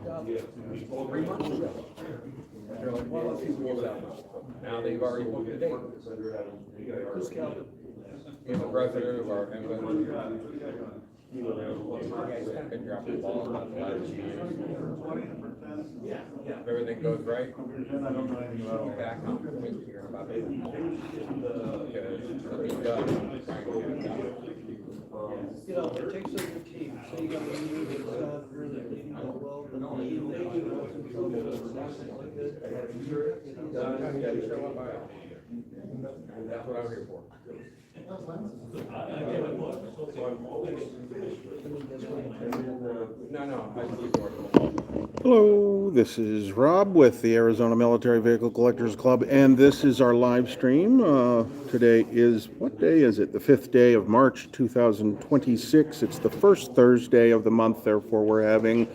3 months ago. They're like, well, let's see what's out now. They've already booked the date. Who's Calvin? He's the president of our AMVCC. Been dropping the ball about the last few years. If everything goes right, we'll be back on here in about 8 months. Because it'll be done. Trying to get it done. You know, it takes a good team. So you got the leader that's not really leading that well, but they do like good. That's what I'm here for. Hello, this is Rob with the Arizona Military Vehicle Collectors Club, and this is our live stream. Today is, what day is it? The 5th day of March 2026. It's the first Thursday of the month, therefore we're having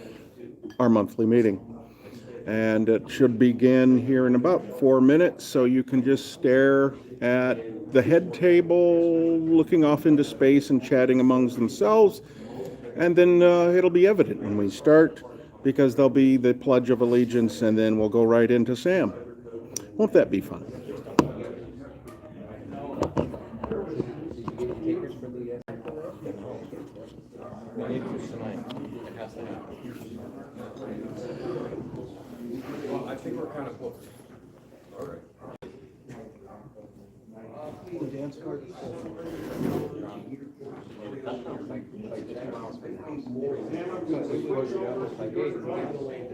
our monthly meeting. And it should begin here in about 4 minutes, so you can just stare at the head table, looking off into space and chatting amongst themselves, and then it'll be evident when we start, because there'll be the Pledge of Allegiance, and then we'll go right into Sam. Won't that be fun? Well, I think we're kind of close. All right. The dance card.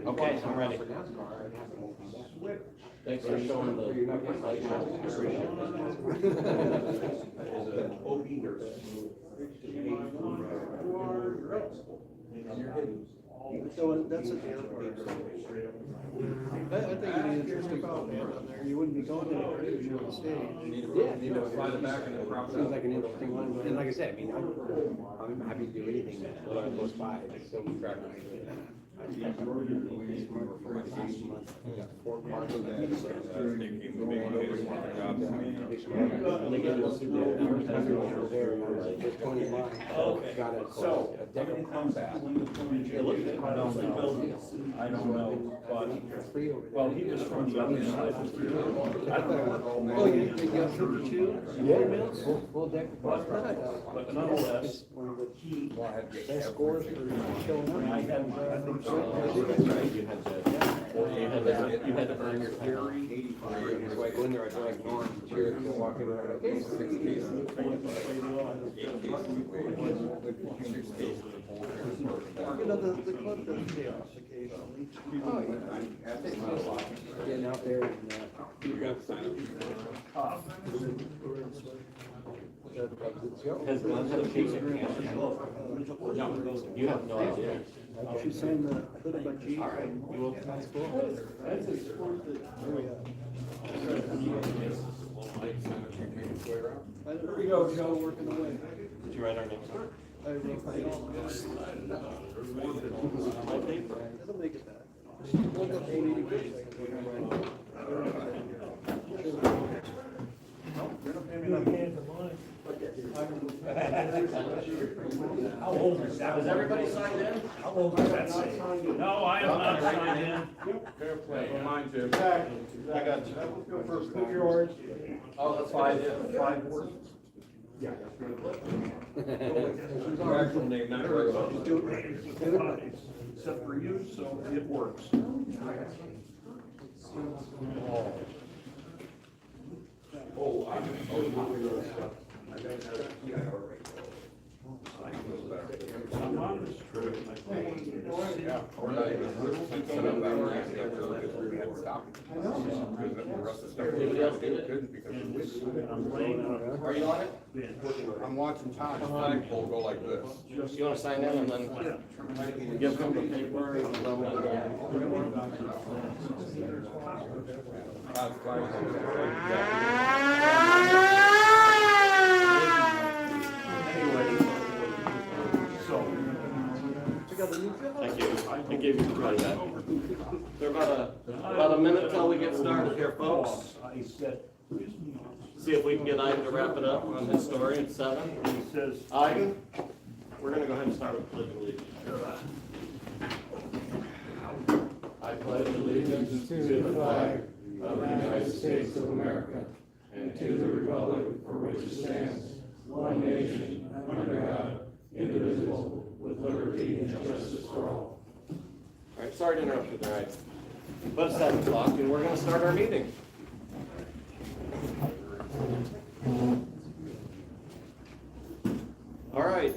Okay, I'm ready. Thanks for showing the So that's a dance card. I think it'd be interesting band on there. You wouldn't be going anywhere if you're on the stage. Need to slide it back and then prop it Seems up. like an interesting one, and like I said, I mean, I'm happy to do anything that goes by. It's still They came to make one of the jobs. So, a deck of combat. I don't know, but, well, he was from the other side. Oh, you got 32? Full deck. But nonetheless, he, Best scores for showing up. I had, I think so. You had to earn your carry. So I go in there, I feel like Norm, walking around. Okay, 6 cases. You know, the club does chaos occasionally. Oh, yeah. Getting out there and, Has Glenn had a case of cancer? You have no idea. She signed the little by G. All right, well, that's cool. That's a sport that, There we go, Joe, working away. Did you write our names? I wrote my own. My paper. It'll make it back. Look up 80 degrees. How old is that? Is everybody signed in? How old is that say? No, I am not signed in. Fair play. Mine too. I got you. Go first, put yours. Oh, that's Five words. Your actual name, not your Except for you, so it works. I'm on this trip. Yeah, we're not even 100% set up that way after we had to stop. Because the rest of the stuff we couldn't because of this. Are you on it? I'm watching Todd's flagpole go like this. You wanna sign in and then give him the paper and then we'll go. Todd's flagpole. Anyway, so. Thank you. I gave you the that. They're about a minute till we get started here, folks. I said, See if we can get Ivan to wrap it up on his story at 7. he says, Ivan, we're gonna go ahead and start with Pledge of Allegiance. I pledge allegiance to the flag of the United States of America and to the republic for which it stands, one nation, under God, indivisible, with liberty and justice for all. All right, sorry to interrupt you there. But it's 7 o'clock and we're going to start our meeting. All right,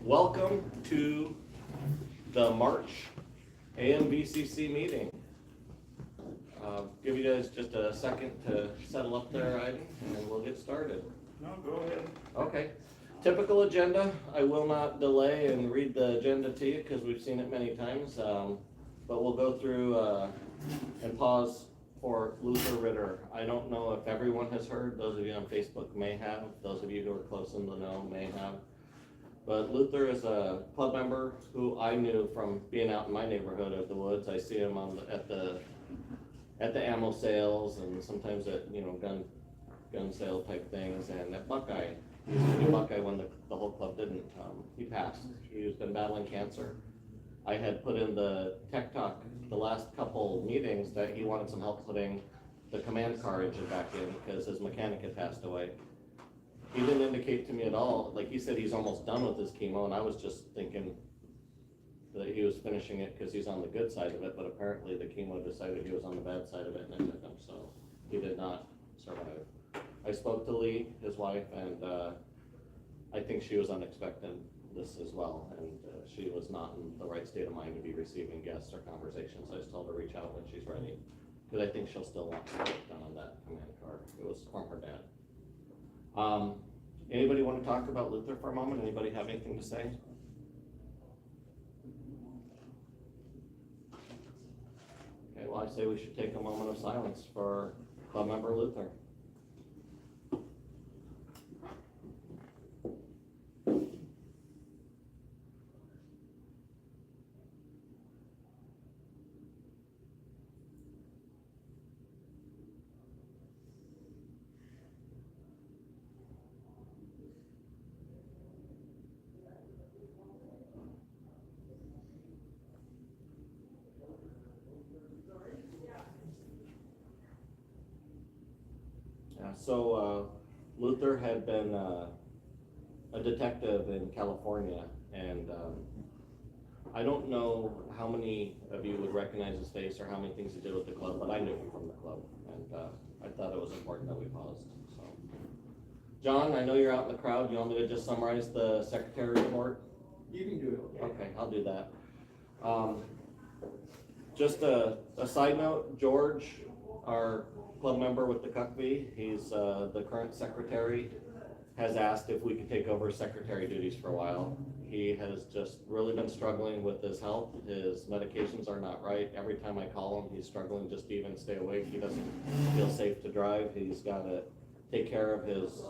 welcome to the March AMVCC meeting. Give you guys just a second to settle up there, Iden, and we'll get started. No, go ahead. Okay. Typical agenda. I will not delay and read the agenda to you because we've seen it many times. But we'll go through and pause for Luther Ritter. I don't know if everyone has heard. Those of you on Facebook may have. Those of you who are close in the know may have. But Luther is a club member who I knew from being out in my neighborhood of the woods. I see him at the ammo sales and sometimes at gun sale type things, and at Buckeye. He used to do Buckeye when the whole club didn't. He passed. He's been battling cancer. I had put in the tech talk the last couple meetings that he wanted some help putting the command car engine back in because his mechanic had passed away. He didn't indicate to me at all. Like, he said he's almost done with his chemo, and I was just thinking that he was finishing it because he's on the good side of it, but apparently the chemo decided he was on the bad side of it and it took him, so he did not survive. I spoke to Lee, his wife, and I think she was unexpecting this as well, and she was not in the right state of mind to be receiving guests or conversations. I just told her to reach out when she's ready, because I think she'll still want to work done on that command car. It was from her dad. Anybody want to talk about Luther for a moment? Anybody have anything to say? Okay, well, I say we should take a moment of silence for club member Luther. So Luther had been a detective in California, and I don't know how many of you would recognize his face or how many things he did with the club, but I knew him from the club, and I thought it was important that we paused. So, John, I know you're out in the crowd. You want me to just summarize the secretary report? You can do it. Okay, I'll do that. Just a side note, George, our club member with the Cuckbee, he's the current secretary, has asked if we could take over secretary duties for a while. He has just really been struggling with his health. His medications are not right. Every time I call him, he's struggling just to even stay awake. He doesn't feel safe to drive. He's got to take care of his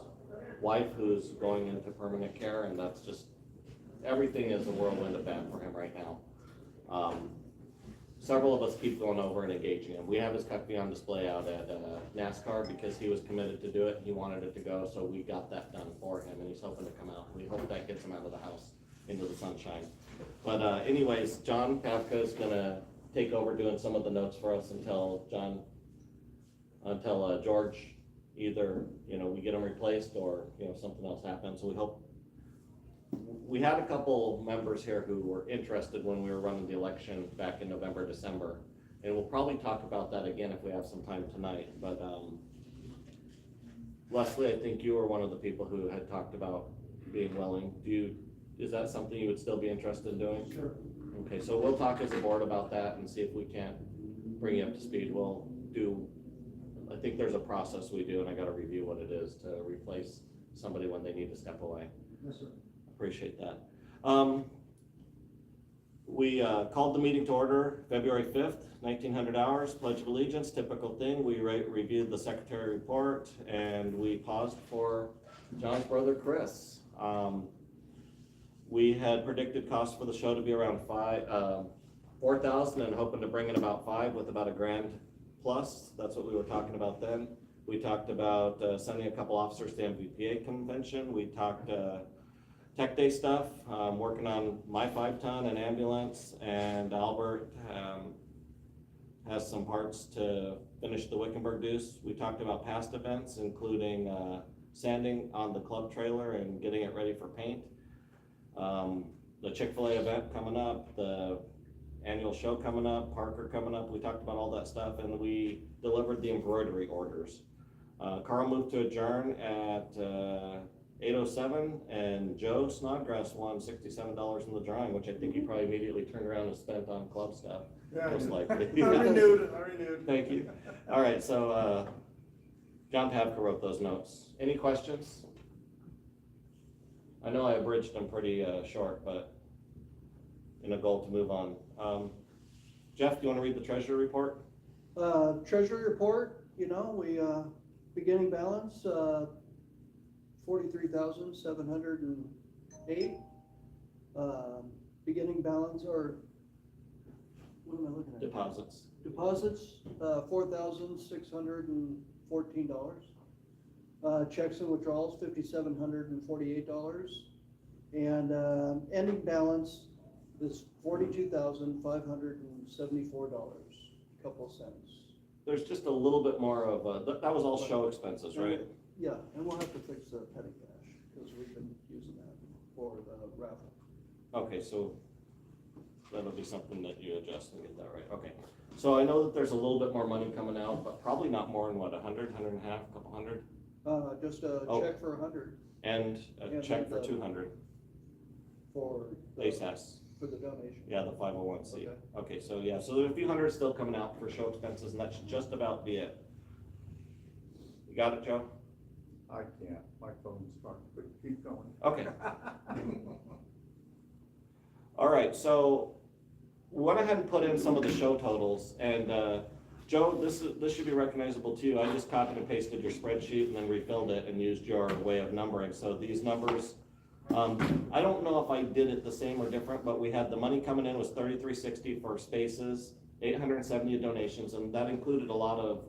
wife who's going into permanent care, and that's just, everything is a whirlwind of bad for him right now. Several of us keep going over and engaging him. We have his Cuckbee on display out at NASCAR because he was committed to do it. He wanted it to go, so we got that done for him, and he's hoping to come out. We hope that gets him out of the house into the sunshine. But anyways, John Pavka is going to take over doing some of the notes for us until George, either we get him replaced or something else happens. So we hope. We had a couple members here who were interested when we were running the election back in November, December, and we'll probably talk about that again if we have some time tonight. But Leslie, I think you were one of the people who had talked about being willing. Is that something you would still be interested in doing? Sure. Okay, so we'll talk as a board about that and see if we can't bring you up to speed. We'll do, I think there's a process we do, and I got to review what it is to replace somebody when they need to step away. Yes, sir. Appreciate that. We called the meeting to order February 5th, 1900 hours, Pledge of Allegiance, typical thing. We reviewed the secretary report and we paused for John's brother Chris. We had predicted costs for the show to be around $4,000 and hoping to bring in about $5,000 with about $1,000 plus. That's what we were talking about then. We talked about sending a couple officers to the MVPA convention. We talked Tech Day stuff, working on my 5-ton and ambulance, and Albert has some parts to finish the Wickenburg Deuce. We talked about past events, including sanding on the club trailer and getting it ready for paint. The Chick-fil-A event coming up, the annual show coming up, Parker coming up. We talked about all that stuff, and we delivered the embroidery orders. Carl moved to adjourn at 8:07, and Joe Snodgrass won $67 in the drawing, which I think he probably immediately turned around and spent on club stuff, most likely. I renewed. Thank you. All right, so John Pavka wrote those notes. Any questions? I know I abridged them pretty short, but in a goal to move on. Jeff, do you want to read the treasury report? Treasury report, you know, we, beginning balance, 43,708. Beginning balance, or what am I looking at? Deposits. Deposits, $4,614. Checks and withdrawals, $5,748. And ending balance is $42,574, couple cents. There's just a little bit more of that was all show expenses, right? Yeah, and we'll have to fix the petty cash, because we've been using that for the raffle. Okay, so that'll be something that you adjust and get that right. Okay, so I know that there's a little bit more money coming out, but probably not more than what, 100, 100 and a half, couple hundred? Just a check for 100 And a And check for the- 200, for the, ASAS. for the donation. Yeah, the 501c. Okay. Okay, so yeah, so there's a few hundred still coming out for show expenses, and that should just about be it. You got it, Joe? I can't, my phone's stuck, but keep going. Okay. All right, so we went ahead and put in some of the show totals, and Joe, this should be recognizable too. I just copied and pasted your spreadsheet and then refilled it and used your way of numbering. So these numbers, I don't know if I did it the same or different, but we had the money coming in was $33.60 for spaces, 870 donations, and that included a lot of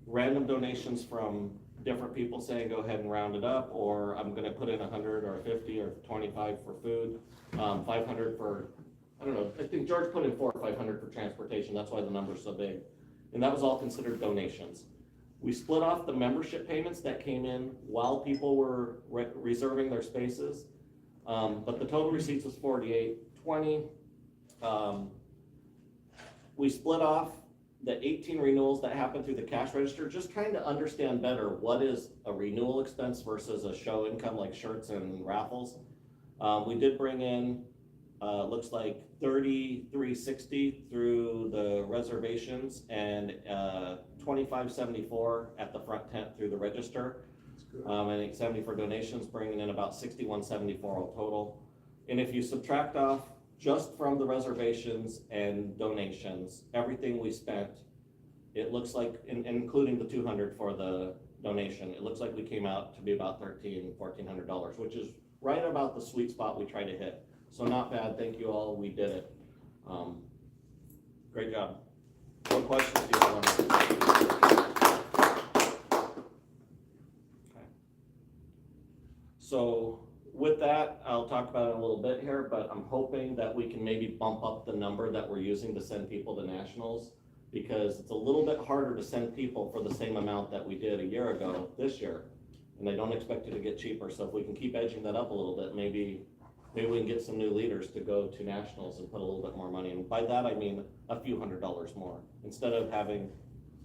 random donations from different people saying go ahead and round it up, or I'm going to put in 100 or 50 or 25 for food, 500 for, I don't know, I think George put in 400 or 500 for transportation. That's why the number's so big. And that was all considered donations. We split off the membership payments that came in while people were reserving their spaces. But the total receipts was $48.20. We split off the 18 renewals that happened through the cash register, just kind of understand better what is a renewal expense versus a show income like shirts and raffles. We did bring in, looks like $33.60 through the reservations and $25.74 at the front tent through the register. I think 70 for donations, bringing in about $61.74 all total. And if you subtract off just from the reservations and donations, everything we spent, it looks like, including the 200 for the donation, it looks like we came out to be about $1,400, which is right about the sweet spot we try to hit. So not bad, thank you all, we did it. Great job. What questions do you have? Okay. So with that, I'll talk about it a little bit here, but I'm hoping that we can maybe bump up the number that we're using to send people to nationals, because it's a little bit harder to send people for the same amount that we did a year ago this year, and I don't expect it to get cheaper. So if we can keep edging that up a little bit, maybe we can get some new leaders to go to nationals and put a little bit more money. And by that, I mean a few $100s more. Instead of having,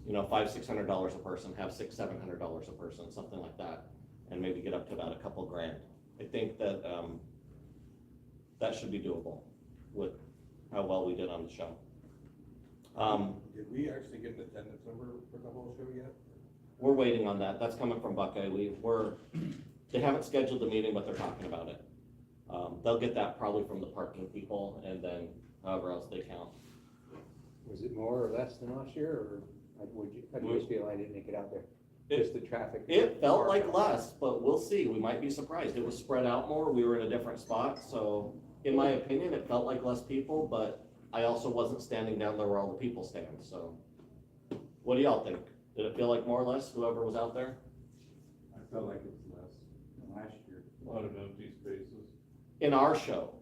$500-600 a person, have $600-700 a person, something like that, and maybe get up to about a couple grand. I think that that should be doable with how well we did on the show. Did we actually get an attendance number for the whole show yet? We're waiting on that. That's coming from Buckeye. They haven't scheduled the meeting, but they're talking about it. They'll get that probably from the parking people, and then however else they count. Was it more or less than last year, or how do you feel I didn't make it out there? Just the traffic? It felt like less, but we'll see. We might be surprised. It was spread out more. We were in a different spot, so in my opinion, it felt like less people, but I also wasn't standing down there where all the people stand, so. What do y'all think? Did it feel like more or less, whoever was out there? I felt like it was less than last year. A lot of empty spaces. In our show.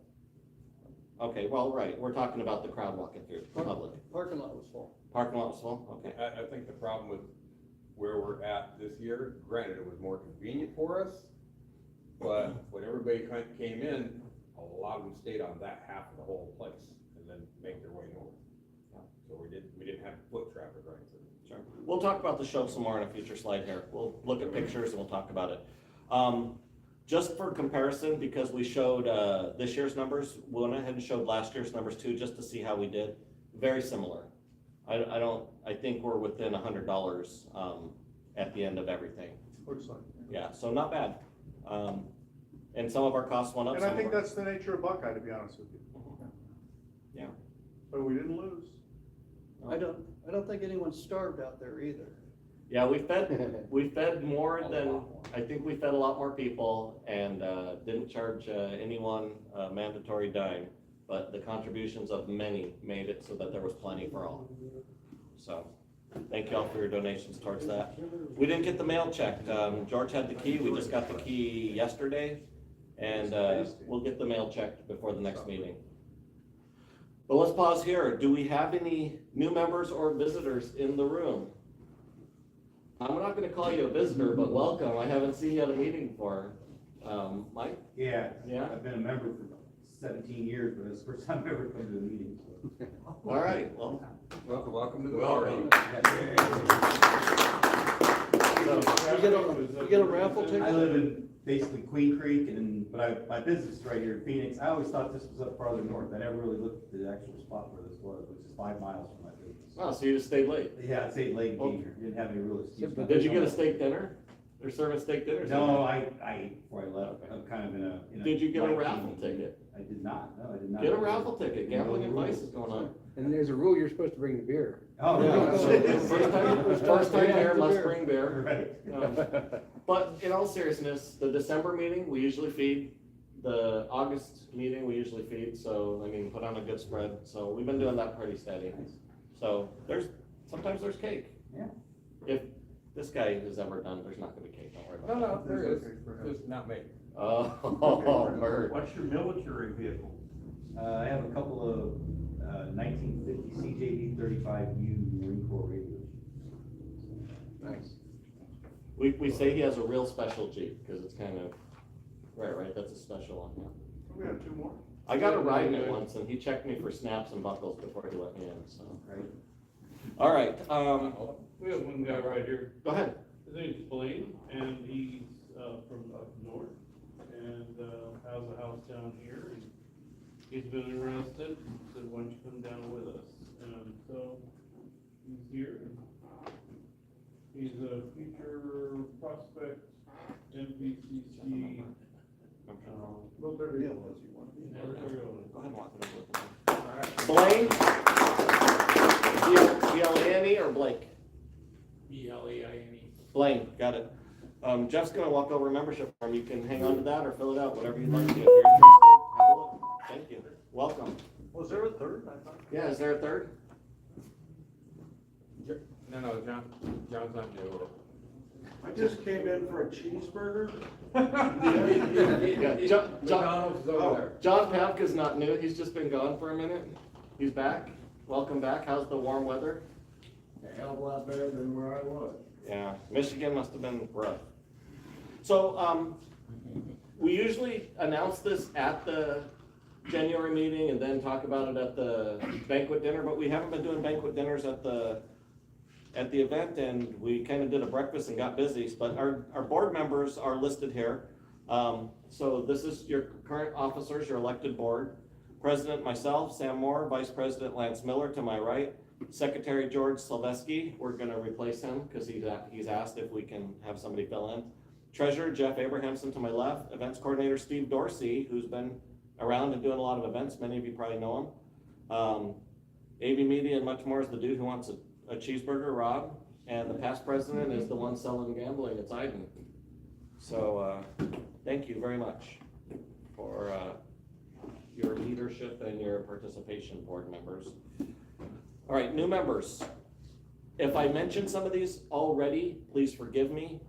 Okay, well, right, we're talking about the crowd walking through, the public. Parking lot was full. Parking lot was full, okay. I think the problem with where we're at this year, granted, it was more convenient for us, but when everybody came in, a lot of them stayed on that half of the whole place and then make their way north. So we didn't have foot traffic right through. Sure. We'll talk about the show some more in a future slide here. We'll look at pictures and we'll talk about it. Just for comparison, because we showed this year's numbers, we went ahead and showed last year's numbers too, just to see how we did. Very similar. I think we're within $100 at the end of everything. Looks like. Yeah, so not bad. And some of our costs went up. And I some think of our- that's the nature of Buckeye, to be honest with you. Yeah. But we didn't lose. I don't think anyone's starved out there either. Yeah, we fed more than, I think we fed a lot more people and didn't charge anyone a mandatory dime, but the contributions of many made it so that there was plenty for all. So, thank you all for your donations towards that. We didn't get the mail checked. George had the key, we just got the key yesterday, and we'll get the mail checked before the next meeting. But let's pause here. Do we have any new members or visitors in the room? I'm not gonna call you a visitor, but welcome. I haven't seen you at a meeting before. Mike? Yeah, Yeah? I've been a member for 17 years, but it's the first time I've ever come to a meeting. All right, well, Welcome to the party. You get a raffle ticket? I live in basically Queen Creek, but my business is right here in Phoenix. I always thought this was up farther north. I never really looked at the actual spot where this was, which is 5 miles from my business. oh, so you just stayed late. Yeah, I'd say late here. Didn't have any real excuse. Did you get a steak dinner? They're serving steak dinners? No, I ate before I left. I'm kind of in a. Did you get a light raffle team. ticket? I did not. No, I did not. Get a raffle ticket. Gambling advice is going on. And there's a rule, you're supposed to bring the beer. Oh, Yeah, no. so first time here, must beer. bring beer. Right. But in all seriousness, the December meeting, we usually feed. The August meeting, we usually feed, so, I mean, put on a good spread. So we've been doing that pretty steady. So sometimes there's cake. Yeah. If this guy is ever done, there's not gonna be cake, don't worry about No, it. no, there is, just not me. Oh, bird. What's your military vehicle? I have a couple of 1950 CJD 35U Marine Corps radios. Nice. We say he has a real special Jeep, because it's kind of, right, that's a special one, yeah. We have 2 more. I got a ride in it once, and he checked me for snaps and buckles before he let me in, so. Right. All right, We have one guy right here, go ahead. his name's Blaine, and he's, from up north, and, has a house down here, and he's been arrested, said, why don't you come down with us? And so, he's here, and he's a future prospect, AMVCC, Military deal, as you want to be. Go ahead and walk it over with me. Blaine? B-L-A-N-E or Blake? B-L-A-I-N-E. Blaine, got it. Jeff's gonna walk over a membership form. You can hang on to that or fill it out, whatever you'd like to. If you're interested, have a look. Thank you. Welcome. Was there a third? I thought. Yeah, is there a third? No, John's not new. I just came in for a cheeseburger. Yeah, McDonald's is over there. John Pavka's not new. He's just been gone for a minute. He's back. Welcome back. How's the warm weather? A hell of a lot better than where I was. Yeah, Michigan must have been rough. So, we usually announce this at the January meeting and then talk about it at the banquet dinner, but we haven't been doing banquet dinners at the event, and we kind of did a breakfast and got busy, but our board members are listed here. So this is your current officers, your elected board. President, myself, Sam Moore, Vice President Lance Miller to my right, Secretary George Silveski, we're gonna replace him because he's asked if we can have somebody fill in. Treasurer Jeff Abrahamson to my left, Events Coordinator Steve Dorsey, who's been around and doing a lot of events, many of you probably know him. AV Media and much more is the dude who wants a cheeseburger, Rob, and the past president is the one selling gambling, it's Iden. So, thank you very much for your leadership and your participation, board members. All right, new members. If I mentioned some of these already, please forgive me.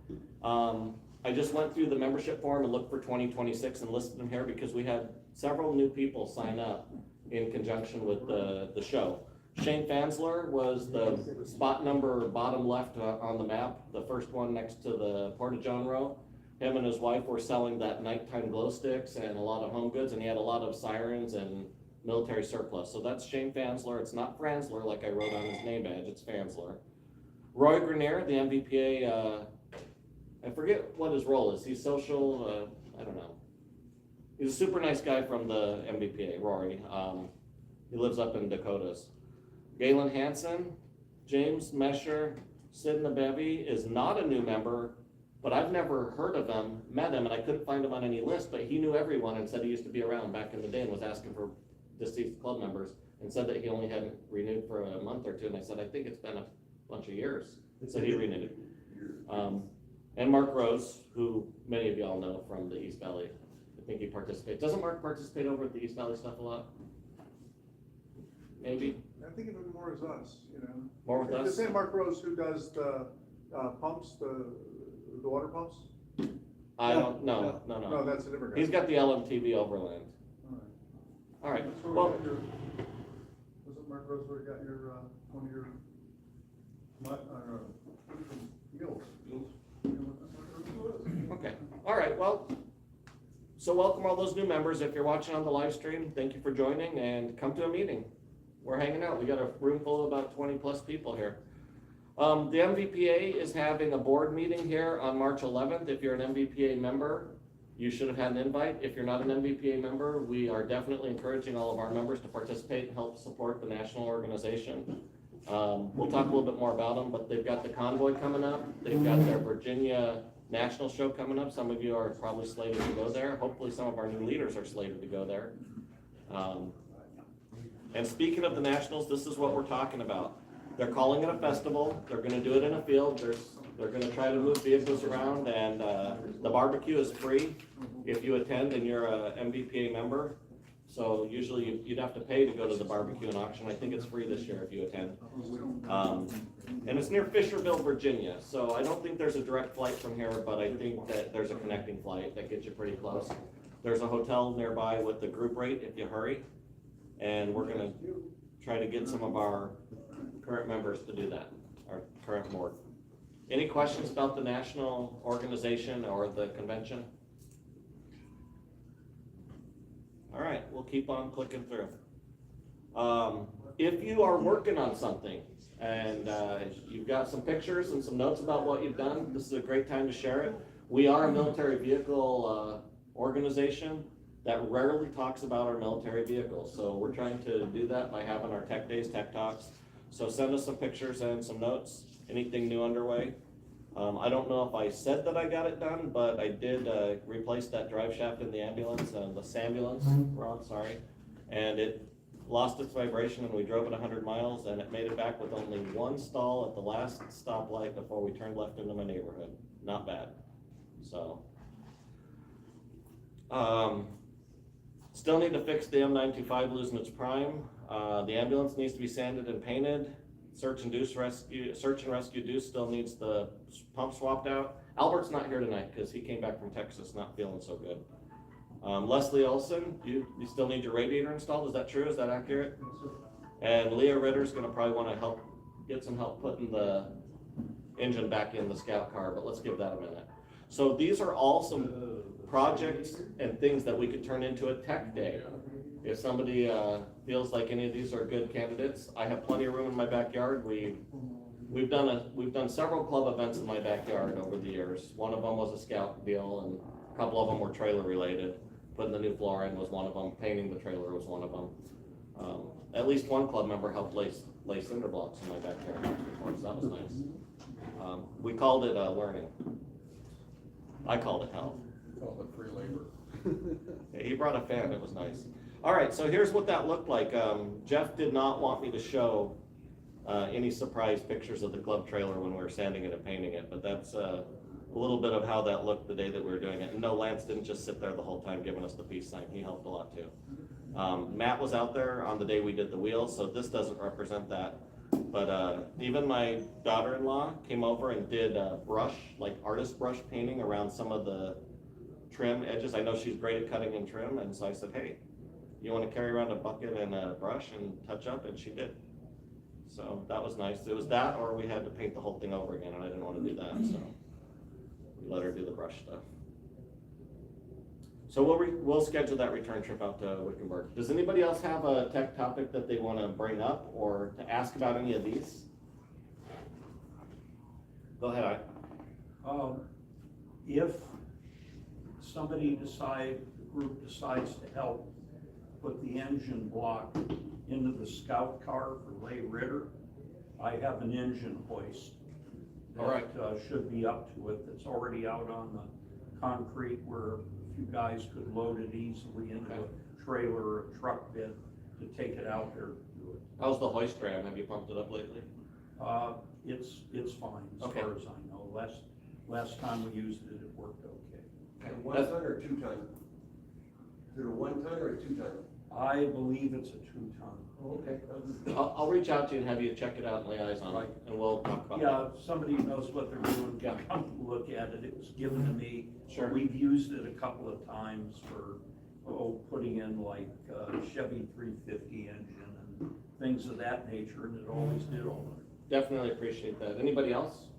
I just went through the membership form and looked for 2026 and listed them here because we had several new people sign up in conjunction with the show. Shane Fansler was the spot number bottom left on the map, the first one next to the Porta-John row. Him and his wife were selling that nighttime glow sticks and a lot of home goods, and he had a lot of sirens and military surplus. So that's Shane Fansler. It's not Fransler like I wrote on his name badge, it's Fansler. Roy Grenier, the MVPA, I forget what his role is. He's social, I don't know. He's a super nice guy from the MVPA, Rory. He lives up in Dakotas. Galen Hansen, James Mesher, Sid Nabevi is not a new member, but I've never heard of him, met him, and I couldn't find him on any list, but he knew everyone and said he used to be around back in the day and was asking for deceased club members and said that he only hadn't renewed for a month or two. And I said, I think it's been a bunch of years. So he renewed. And Mark Rose, who many of y'all know from the East Valley. I think he participates. Doesn't Mark participate over at the East Valley stuff a lot? Maybe? I think of it more as us, you know. More with The us? same Mark Rose who does the pumps, the water pumps? I don't, no. No, that's a different guy. He's got the LMTV Overland. All right, That's where well, we got your, was it Mark Rose where you got your, one of your, Gills? okay, all right, well, so welcome all those new members. If you're watching on the live stream, thank you for joining and come to a meeting. We're hanging out. We got a room full of about 20 plus people here. The MVPA is having a board meeting here on March 11th. If you're an MVPA member, you should have had an invite. If you're not an MVPA member, we are definitely encouraging all of our members to participate and help support the national organization. We'll talk a little bit more about them, but they've got the convoy coming up. They've got their Virginia national show coming up. Some of you are probably slated to go there. Hopefully some of our new leaders are slated to go there. And speaking of the nationals, this is what we're talking about. They're calling it a festival. They're gonna do it in a field. They're gonna try to move vehicles around, and the barbecue is free if you attend and you're a MVPA member. So usually you'd have to pay to go to the barbecue and auction. I think it's free this year if you attend. And it's near Fisherville, Virginia. So I don't think there's a direct flight from here, but I think that there's a connecting flight that gets you pretty close. There's a hotel nearby with the group rate if you hurry. And we're gonna try to get some of our current members to do that, our current board. Any questions about the national organization or the convention? All right, we'll keep on clicking through. If you are working on something and you've got some pictures and some notes about what you've done, this is a great time to share it. We are a military vehicle organization that rarely talks about our military vehicles. So we're trying to do that by having our tech days, tech talks. So send us some pictures and some notes, anything new underway. I don't know if I said that I got it done, but I did replace that drive shaft in the ambulance, the Sambulance, Ron, sorry. And it lost its vibration and we drove it 100 miles and it made it back with only one stall at the last stoplight before we turned left into my neighborhood. Not bad, so. Still need to fix the M925 losing its prime. The ambulance needs to be sanded and painted. Search and rescue deuce still needs the pump swapped out. Albert's not here tonight because he came back from Texas not feeling so good. Leslie Olson, you still need your radiator installed. Is that true? Is that accurate? And Leah Ritter's gonna probably want to get some help putting the engine back in the scout car, but let's give that a minute. So these are all some projects and things that we could turn into a tech day. If somebody feels like any of these are good candidates, I have plenty of room in my backyard. We've done several club events in my backyard over the years. One of them was a scout deal, and a couple of them were trailer related. Putting the new floor in was one of them. Painting the trailer was one of them. At least one club member helped lay cinder blocks in my backyard before, so that was nice. We called it learning. I called it help. Call it free labor. Yeah, he brought a fan. It was nice. All right, so here's what that looked like. Jeff did not want me to show any surprise pictures of the club trailer when we were sanding it and painting it, but that's a little bit of how that looked the day that we were doing it. And no, Lance didn't just sit there the whole time giving us the peace sign. He helped a lot too. Matt was out there on the day we did the wheels, so this doesn't represent that. But even my daughter-in-law came over and did brush, like artist brush painting around some of the trim edges. I know she's great at cutting and trim, and so I said, hey, you wanna carry around a bucket and a brush and touch up, and she did. So that was nice. It was that, or we had to paint the whole thing over again, and I didn't wanna do that, so we let her do the brush stuff. So we'll schedule that return trip out to Wickenburg. Does anybody else have a tech topic that they wanna bring up or to ask about any of these? Go ahead. If somebody the group decides to help put the engine block into the scout car for Lay Ritter, I have an engine hoist All right. that should be up to it, that's already out on the concrete where a few guys could load it easily into a trailer or a truck bed to take it out there to do it. How's the hoist ram? Have you pumped it up lately? It's fine, as Okay. far as I know. Last time we used it, it worked okay. And 1 ton or 2 ton? Is it a 1 ton or a 2 ton? I believe it's a 2-ton. Okay. I'll reach out to you and have you check it out and lay eyes on it, and we'll talk about that. Yeah, if somebody knows what they're doing, Yeah. come look at it. It was given to me. Sure. We've used it a couple of times for, putting in like Chevy 350 engine and things of that nature, and it always did all right. Definitely appreciate that. Anybody else?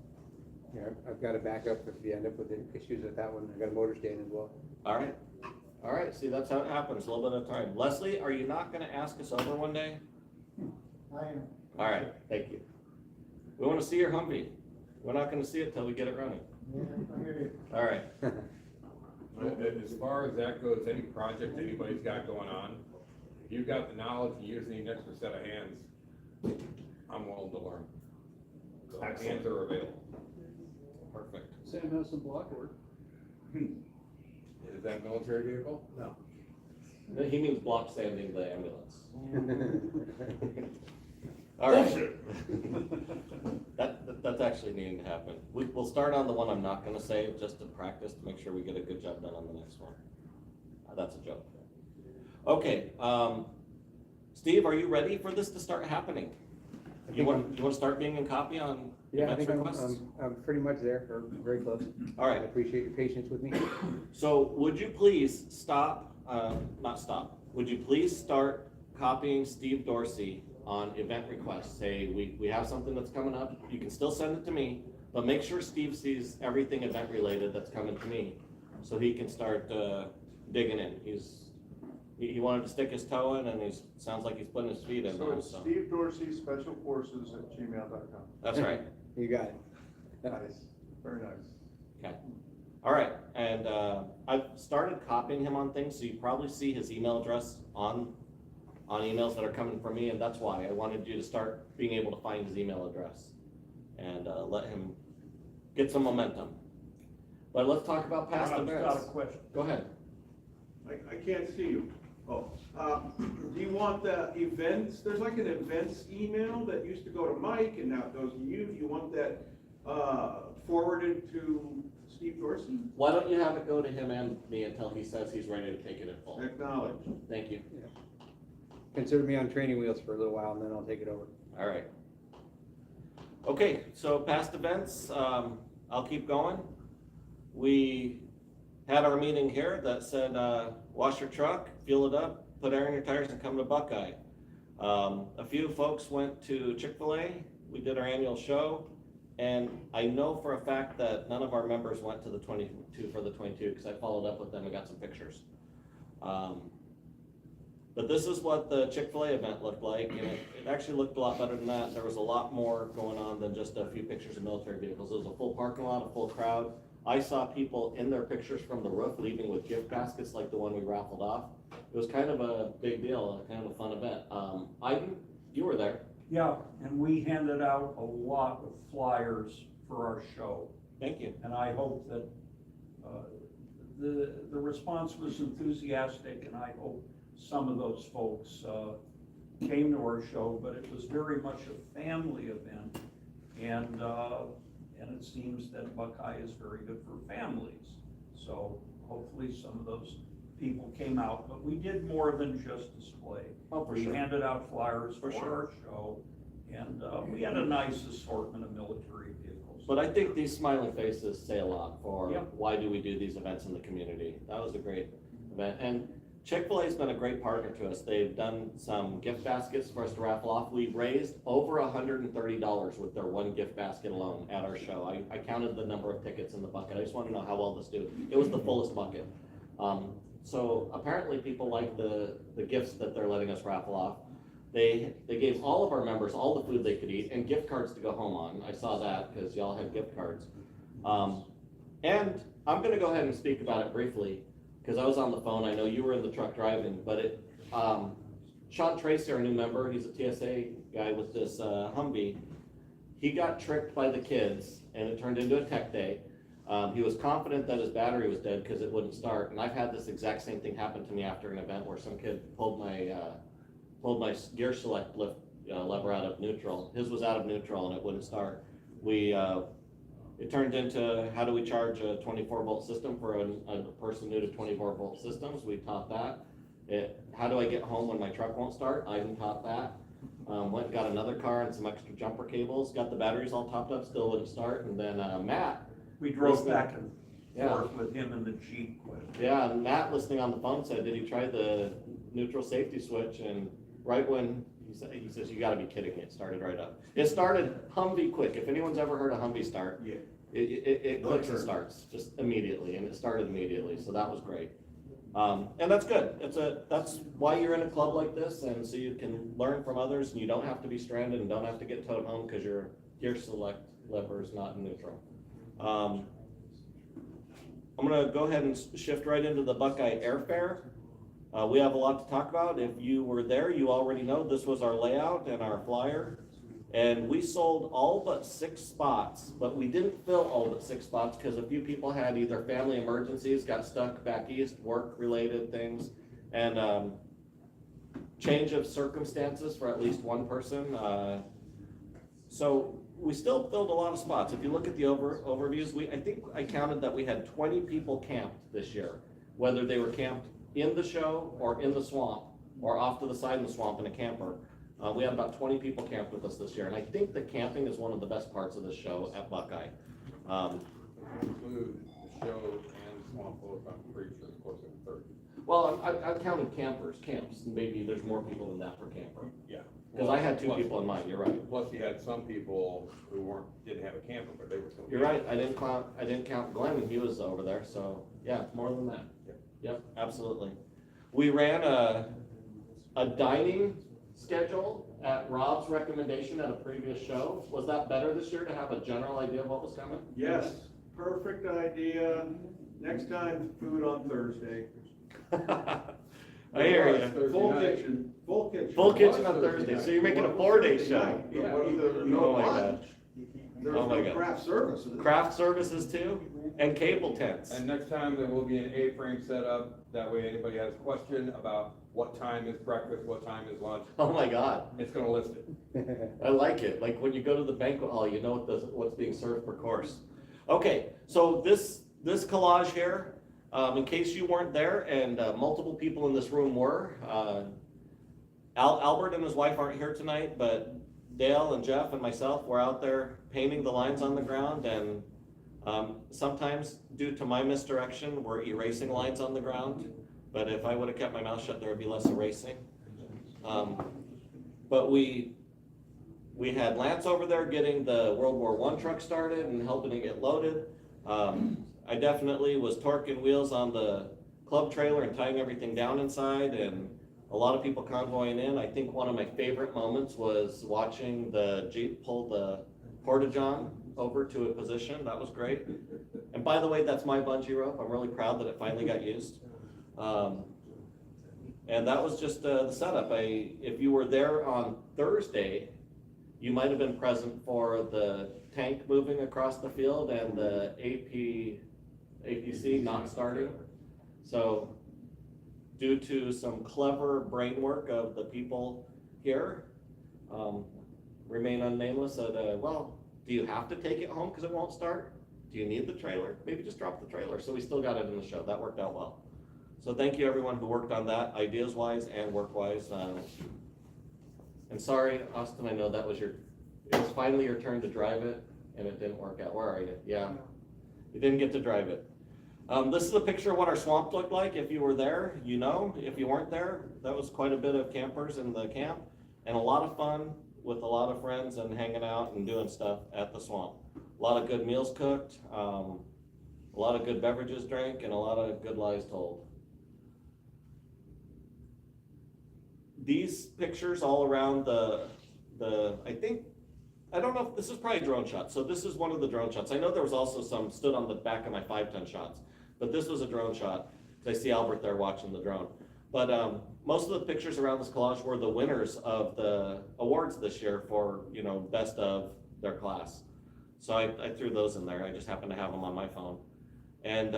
Yeah, I've got a backup if you end up with issues with that one. I got a motor stand as well. All right, see, that's how it happens, a little bit of time. Leslie, are you not gonna ask us over one day? I am. All right, thank you. We wanna see your Humvee. We're not gonna see it till we get it running. All right, As far as that goes, any project anybody's got going on, if you've got the knowledge and you just need an extra set of hands, I'm willing to learn. So hands are available. perfect. Sam has some block work. Is that military vehicle? No. No, he means block sanding the ambulance. All right. That's actually needing to happen. We'll start on the one I'm not gonna say, just to practice, to make sure we get a good job done on the next one. That's a joke. Okay, Steve, are you ready for this to start happening? You want to start being in copy on Yeah, I events think requests? I'm pretty much there, or very close. All I right, appreciate your patience with me. so would you please would you please start copying Steve Dorsey on event requests? Say, we have something that's coming up, you can still send it to me, but make sure Steve sees everything event related that's coming to me, so he can start digging in. He wanted to stick his toe in, and sounds like he's putting his feet in So now, it's so. Steve Dorsey, Special Forces @gmail.com. That's right. You got it. Nice, very nice. Okay. All right, and I've started copying him on things, so you probably see his email address on emails that are coming from me, and that's why I wanted you to start being able to find his email address and let him get some momentum. But let's talk about past I've got a events. question. Go ahead. I can't see you. Oh, do you want the events, there's like an events email that used to go to Mike and now it goes to you. Do you want that forwarded to Steve Dorsey? Why don't you have it go to him and me until he says he's ready to take it in full? Acknowledge. Thank you. Consider me on training wheels for a little while and then I'll take it over. All right. Okay, so past events, I'll keep going. We had our meeting here that said, wash your truck, fuel it up, put air in your tires, and come to Buckeye. A few folks went to Chick-fil-A. We did our annual show, and I know for a fact that none of our members went to the 22 for the 22 because I followed up with them and got some pictures. But this is what the Chick-fil-A event looked like, and it actually looked a lot better than that. There was a lot more going on than just a few pictures of military vehicles. It was a full parking lot, a full crowd. I saw people in their pictures from the roof leaving with gift baskets like the one we raffled off. It was kind of a big deal, kind of a fun event. Iden, you were there. Yeah, and we handed out a lot of flyers for our show. Thank you. And I hope that the response was enthusiastic, and I hope some of those folks came to our show, but it was very much a family event. And it seems that Buckeye is very good for families. So hopefully some of those people came out, but we did more than just display. Oh, for We sure. handed out flyers For for sure. our show, and we had a nice assortment of military vehicles. But I think these smiling faces say a lot for Yeah. why do we do these events in the community. That was a great event. And Chick-fil-A's been a great partner to us. They've done some gift baskets for us to raffle off. We've raised over $130 with their one gift basket alone at our show. I counted the number of tickets in the bucket. I just want to know how well this do. It was the fullest bucket. So apparently people like the gifts that they're letting us raffle off. They gave all of our members all the food they could eat and gift cards to go home on. I saw that because y'all had gift cards. And I'm going to go ahead and speak about it briefly, because I was on the phone. I know you were in the truck driving, but Sean Tracy, our new member, he's a TSA guy with this Humvee. He got tricked by the kids, and it turned into a tech day. He was confident that his battery was dead because it wouldn't start. And I've had this exact same thing happen to me after an event where some kid pulled my gear select lever out of neutral. His was out of neutral, and it wouldn't start. It turned into, how do we charge a 24-volt system for a person new to 24-volt systems? We taught that. How do I get home when my truck won't start? Ivan taught that. Went and got another car and some extra jumper cables, got the batteries all topped up, still wouldn't start. And then Matt. We drove back and forth with him in the Jeep. Yeah, and Matt, listening on the phone, said, did he try the neutral safety switch? And right when he says, you gotta be kidding me, it started right up. It started Humvee quick. If anyone's ever heard a Humvee start, Yeah. it clicks and starts just immediately, and it started immediately, so that was great. And that's good. That's why you're in a club like this, and so you can learn from others, and you don't have to be stranded and don't have to get towed home because your gear select lever is not in neutral. I'm gonna go ahead and shift right into the Buckeye Airfare. We have a lot to talk about. If you were there, you already know this was our layout and our flyer. And we sold all but 6 spots, but we didn't fill all but 6 spots because a few people had either family emergencies, got stuck back east, work-related things, and change of circumstances for at least one person. So we still filled a lot of spots. If you look at the overviews, I think I counted that we had 20 people camped this year, whether they were camped in the show or in the swamp or off to the side in the swamp in a camper. We had about 20 people camped with us this year, and I think the camping is one of the best parts of this show at Buckeye. Include the show and swamp both, I'm pretty sure, of course, in 30. Well, I counted camps, and maybe there's more people than that per camper. Yeah. Because I had 2 people in mind, you're right. Plus you had some people who didn't have a camper, but they were still. You're right, I didn't count Glenn, and he was over there, so, yeah, it's more than that. Yep, absolutely. We ran a dining schedule at Rob's recommendation at a previous show. Was that better this year to have a general idea of what was coming? Yes, perfect idea. Next time, food on Thursday. I hear you. Full kitchen, full kitchen. Full kitchen on Thursday, so you're making a 4-day show. Yeah, Oh no my lunch. gosh. There's Oh my no God. craft services. Craft services too, and cable tents. And next time there will be an A-frame set up. That way anybody has a question about what time is breakfast, what time is lunch, Oh my God, it's gonna list it. I like it. Like when you go to the banquet hall, you know what's being served per course. Okay, so this collage here, in case you weren't there, and multiple people in this room were, Albert and his wife aren't here tonight, but Dale and Jeff and myself were out there painting the lines on the ground, and sometimes due to my misdirection, we're erasing lines on the ground. But if I would have kept my mouth shut, there would be less erasing. But we had Lance over there getting the World War I truck started and helping it get loaded. I definitely was torquing wheels on the club trailer and tying everything down inside, and a lot of people convoying in. I think one of my favorite moments was watching the Jeep pull the porta-john over to a position. That was great. And by the way, that's my bungee rope. I'm really proud that it finally got used. And that was just the setup. If you were there on Thursday, you might have been present for the tank moving across the field and the APC not starting. So due to some clever brain work of the people here, remain unnameless, said, well, do you have to take it home because it won't start? Do you need the trailer? Maybe just drop the trailer. So we still got it in the show. That worked out well. So thank you everyone who worked on that, ideas-wise and work-wise. And sorry, Austin, I know it was finally your turn to drive it, and it didn't work out. Where are you? Yeah, you didn't get to drive it. This is a picture of what our swamp looked like. If you were there, you know. If you weren't there, that was quite a bit of campers in the camp, and a lot of fun with a lot of friends and hanging out and doing stuff at the swamp. A lot of good meals cooked, a lot of good beverages drank, and a lot of good lies told. These pictures all around I don't know if this is probably a drone shot. So this is one of the drone shots. I know there was also some stood on the back of my 5-ton shots, but this was a drone shot. I see Albert there watching the drone. But most of the pictures around this collage were the winners of the awards this year for, you know, best of their class. So I threw those in there. I just happened to have them on my phone. And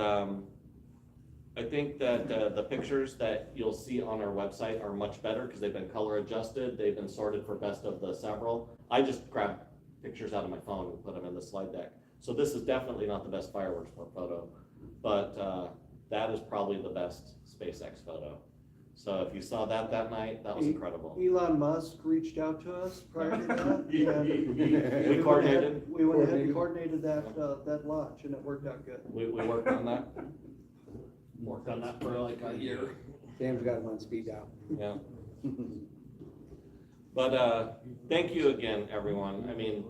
I think that the pictures that you'll see on our website are much better because they've been color adjusted. They've been sorted for best of the several. I just grabbed pictures out of my phone and put them in the slide deck. So this is definitely not the best fireworks photo, but that is probably the best SpaceX photo. So if you saw that night, that was incredible. Elon Musk reached out to us prior to that. And We coordinated. We went ahead and coordinated that launch, and it worked out good. We worked on that. Worked on that for like a year. Sam's got him on speed dial. Yeah. But thank you again, everyone. I mean,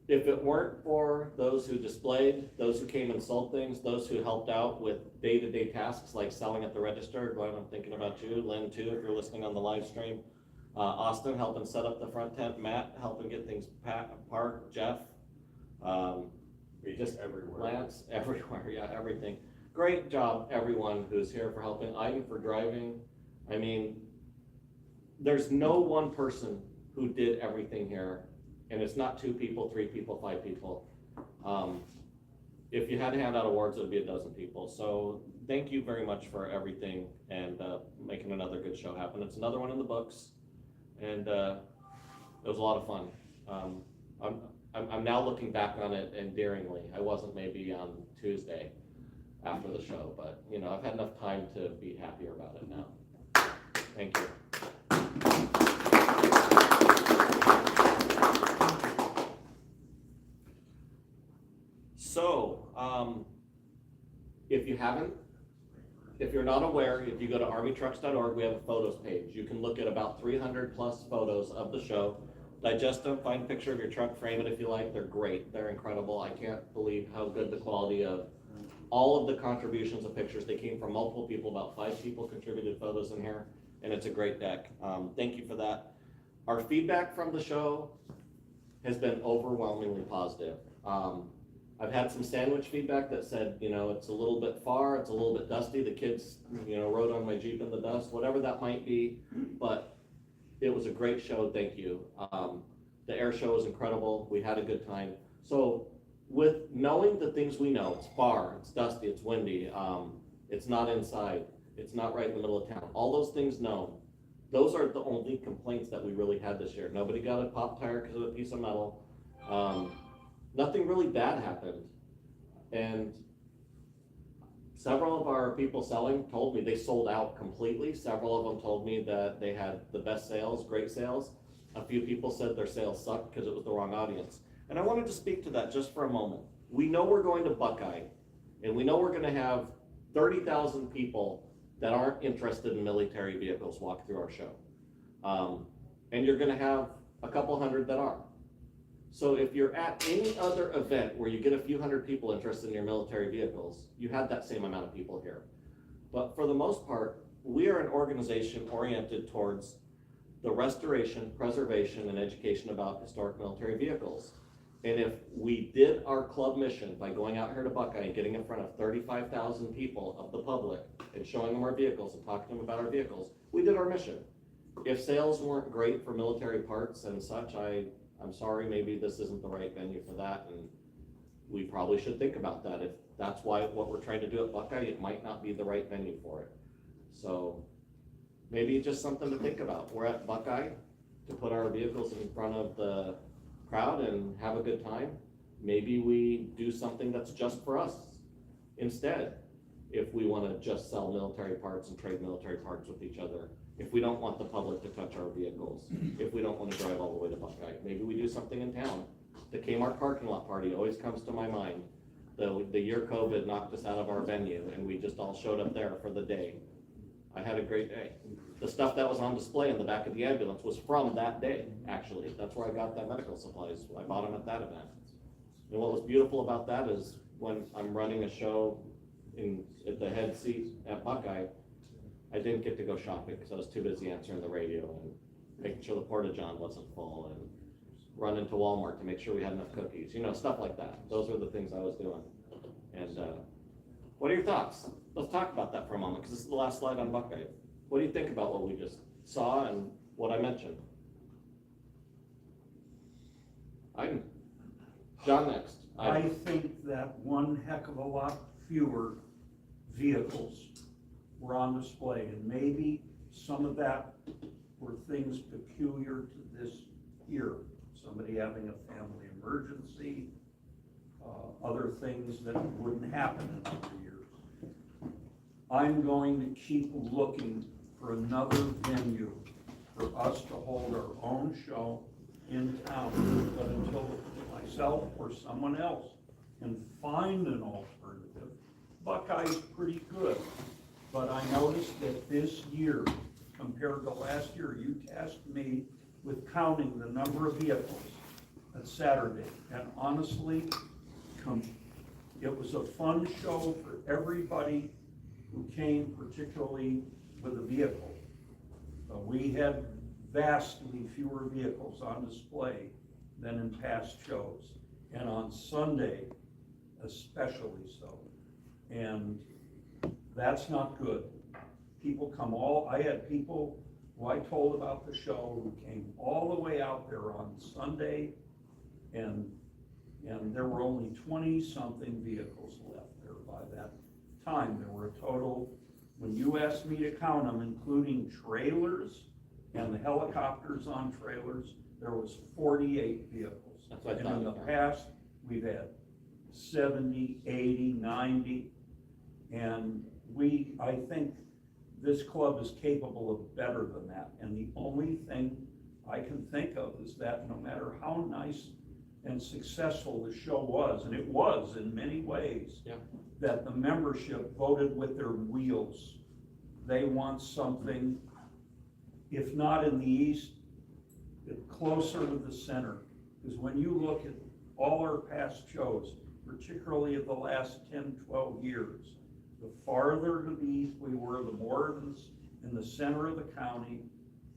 if it weren't for those who displayed, those who came and sold things, those who helped out with day-to-day tasks like selling at the register, Glenn, I'm thinking about you, Lynn too, if you're listening on the live stream, Austin helping set up the front tent, Matt helping get things parked, Jeff, Just everywhere. Lance, everywhere, yeah, everything. Great job, everyone who's here for helping, Ivan for driving. I mean, there's no one person who did everything here, and it's not 2 people, 3 people, 5 people. If you had to hand out awards, it would be a dozen people. So thank you very much for everything and making another good show happen. It's another one in the books, and it was a lot of fun. I'm now looking back on it endearingly. I wasn't maybe on Tuesday after the show, but you know, I've had enough time to be happier about it now. Thank you. So, if you're not aware, if you go to armytrucks.org, we have a photos page. You can look at about 300 plus photos of the show, digest them, find a picture of your truck, frame it if you like. They're great, they're incredible. I can't believe how good the quality of all of the contributions of pictures. They came from multiple people, about 5 people contributed photos in here, and it's a great deck. Thank you for that. Our feedback from the show has been overwhelmingly positive. I've had some sandwich feedback that said, you know, it's a little bit far, it's a little bit dusty. The kids, you know, rode on my Jeep in the dust, whatever that might be. But it was a great show, thank you. The air show was incredible. We had a good time. So with knowing the things we know, it's far, it's dusty, it's windy, it's not inside, it's not right in the middle of town. All those things known. Those are the only complaints that we really had this year. Nobody got a pop tire because of a piece of metal. Nothing really bad happened. And several of our people selling told me they sold out completely. Several of them told me that they had the best sales, great sales. A few people said their sales sucked because it was the wrong audience. And I wanted to speak to that just for a moment. We know we're going to Buckeye, and we know we're going to have 30,000 people that aren't interested in military vehicles walk through our show. And you're going to have a couple hundred that are. So if you're at any other event where you get a few hundred people interested in your military vehicles, you had that same amount of people here. But for the most part, we are an organization oriented towards the restoration, preservation, and education about historic military vehicles. And if we did our club mission by going out here to Buckeye and getting in front of 35,000 people of the public and showing them our vehicles and talking to them about our vehicles, we did our mission. If sales weren't great for military parts and such, I'm sorry, maybe this isn't the right venue for that, and we probably should think about that. If that's what we're trying to do at Buckeye, it might not be the right venue for it. So maybe just something to think about. We're at Buckeye to put our vehicles in front of the crowd and have a good time. Maybe we do something that's just for us instead, if we want to just sell military parts and trade military parts with each other. If we don't want the public to touch our vehicles, if we don't want to drive all the way to Buckeye, maybe we do something in town. The Kmart parking lot party always comes to my mind. The year COVID knocked us out of our venue and we just all showed up there for the day. I had a great day. The stuff that was on display in the back of the ambulance was from that day, actually. That's where I got that medical supplies. I bought them at that event. And what was beautiful about that is when I'm running a show at the head seat at Buckeye, I didn't get to go shopping because I was too busy answering the radio and making sure the porta-john wasn't full and running to Walmart to make sure we had enough cookies, stuff like that. Those were the things I was doing. And what are your thoughts? Let's talk about that for a moment, because this is the last slide on Buckeye. What do you think about what we just saw and what I mentioned? John next. I think that one heck of a lot fewer vehicles were on display, and maybe some of that were things peculiar to this year. Somebody having a family emergency, other things that wouldn't happen in other years. I'm going to keep looking for another venue for us to hold our own show in town, but until myself or someone else can find an alternative, Buckeye's pretty good. But I noticed that this year, compared to last year, you tasked me with counting the number of vehicles at Saturday. And honestly, it was a fun show for everybody who came, particularly with a vehicle. We had vastly fewer vehicles on display than in past shows, and on Sunday especially so. And that's not good. People come I had people who I told about the show who came all the way out there on Sunday, and there were only 20-something vehicles left there by that time. There were a total, when you asked me to count them, including trailers and the helicopters on trailers, there was 48 vehicles. That's what I and thought. in the past, we've had 70, 80, 90, and I think this club is capable of better than that. And the only thing I can think of is that no matter how nice and successful the show was, and it was in many ways, Yeah. that the membership voted with their wheels. They want something, if not in the east, closer to the center. Because when you look at all our past shows, particularly of the last 10, 12 years, the farther to the east we were, the more in the center of the county,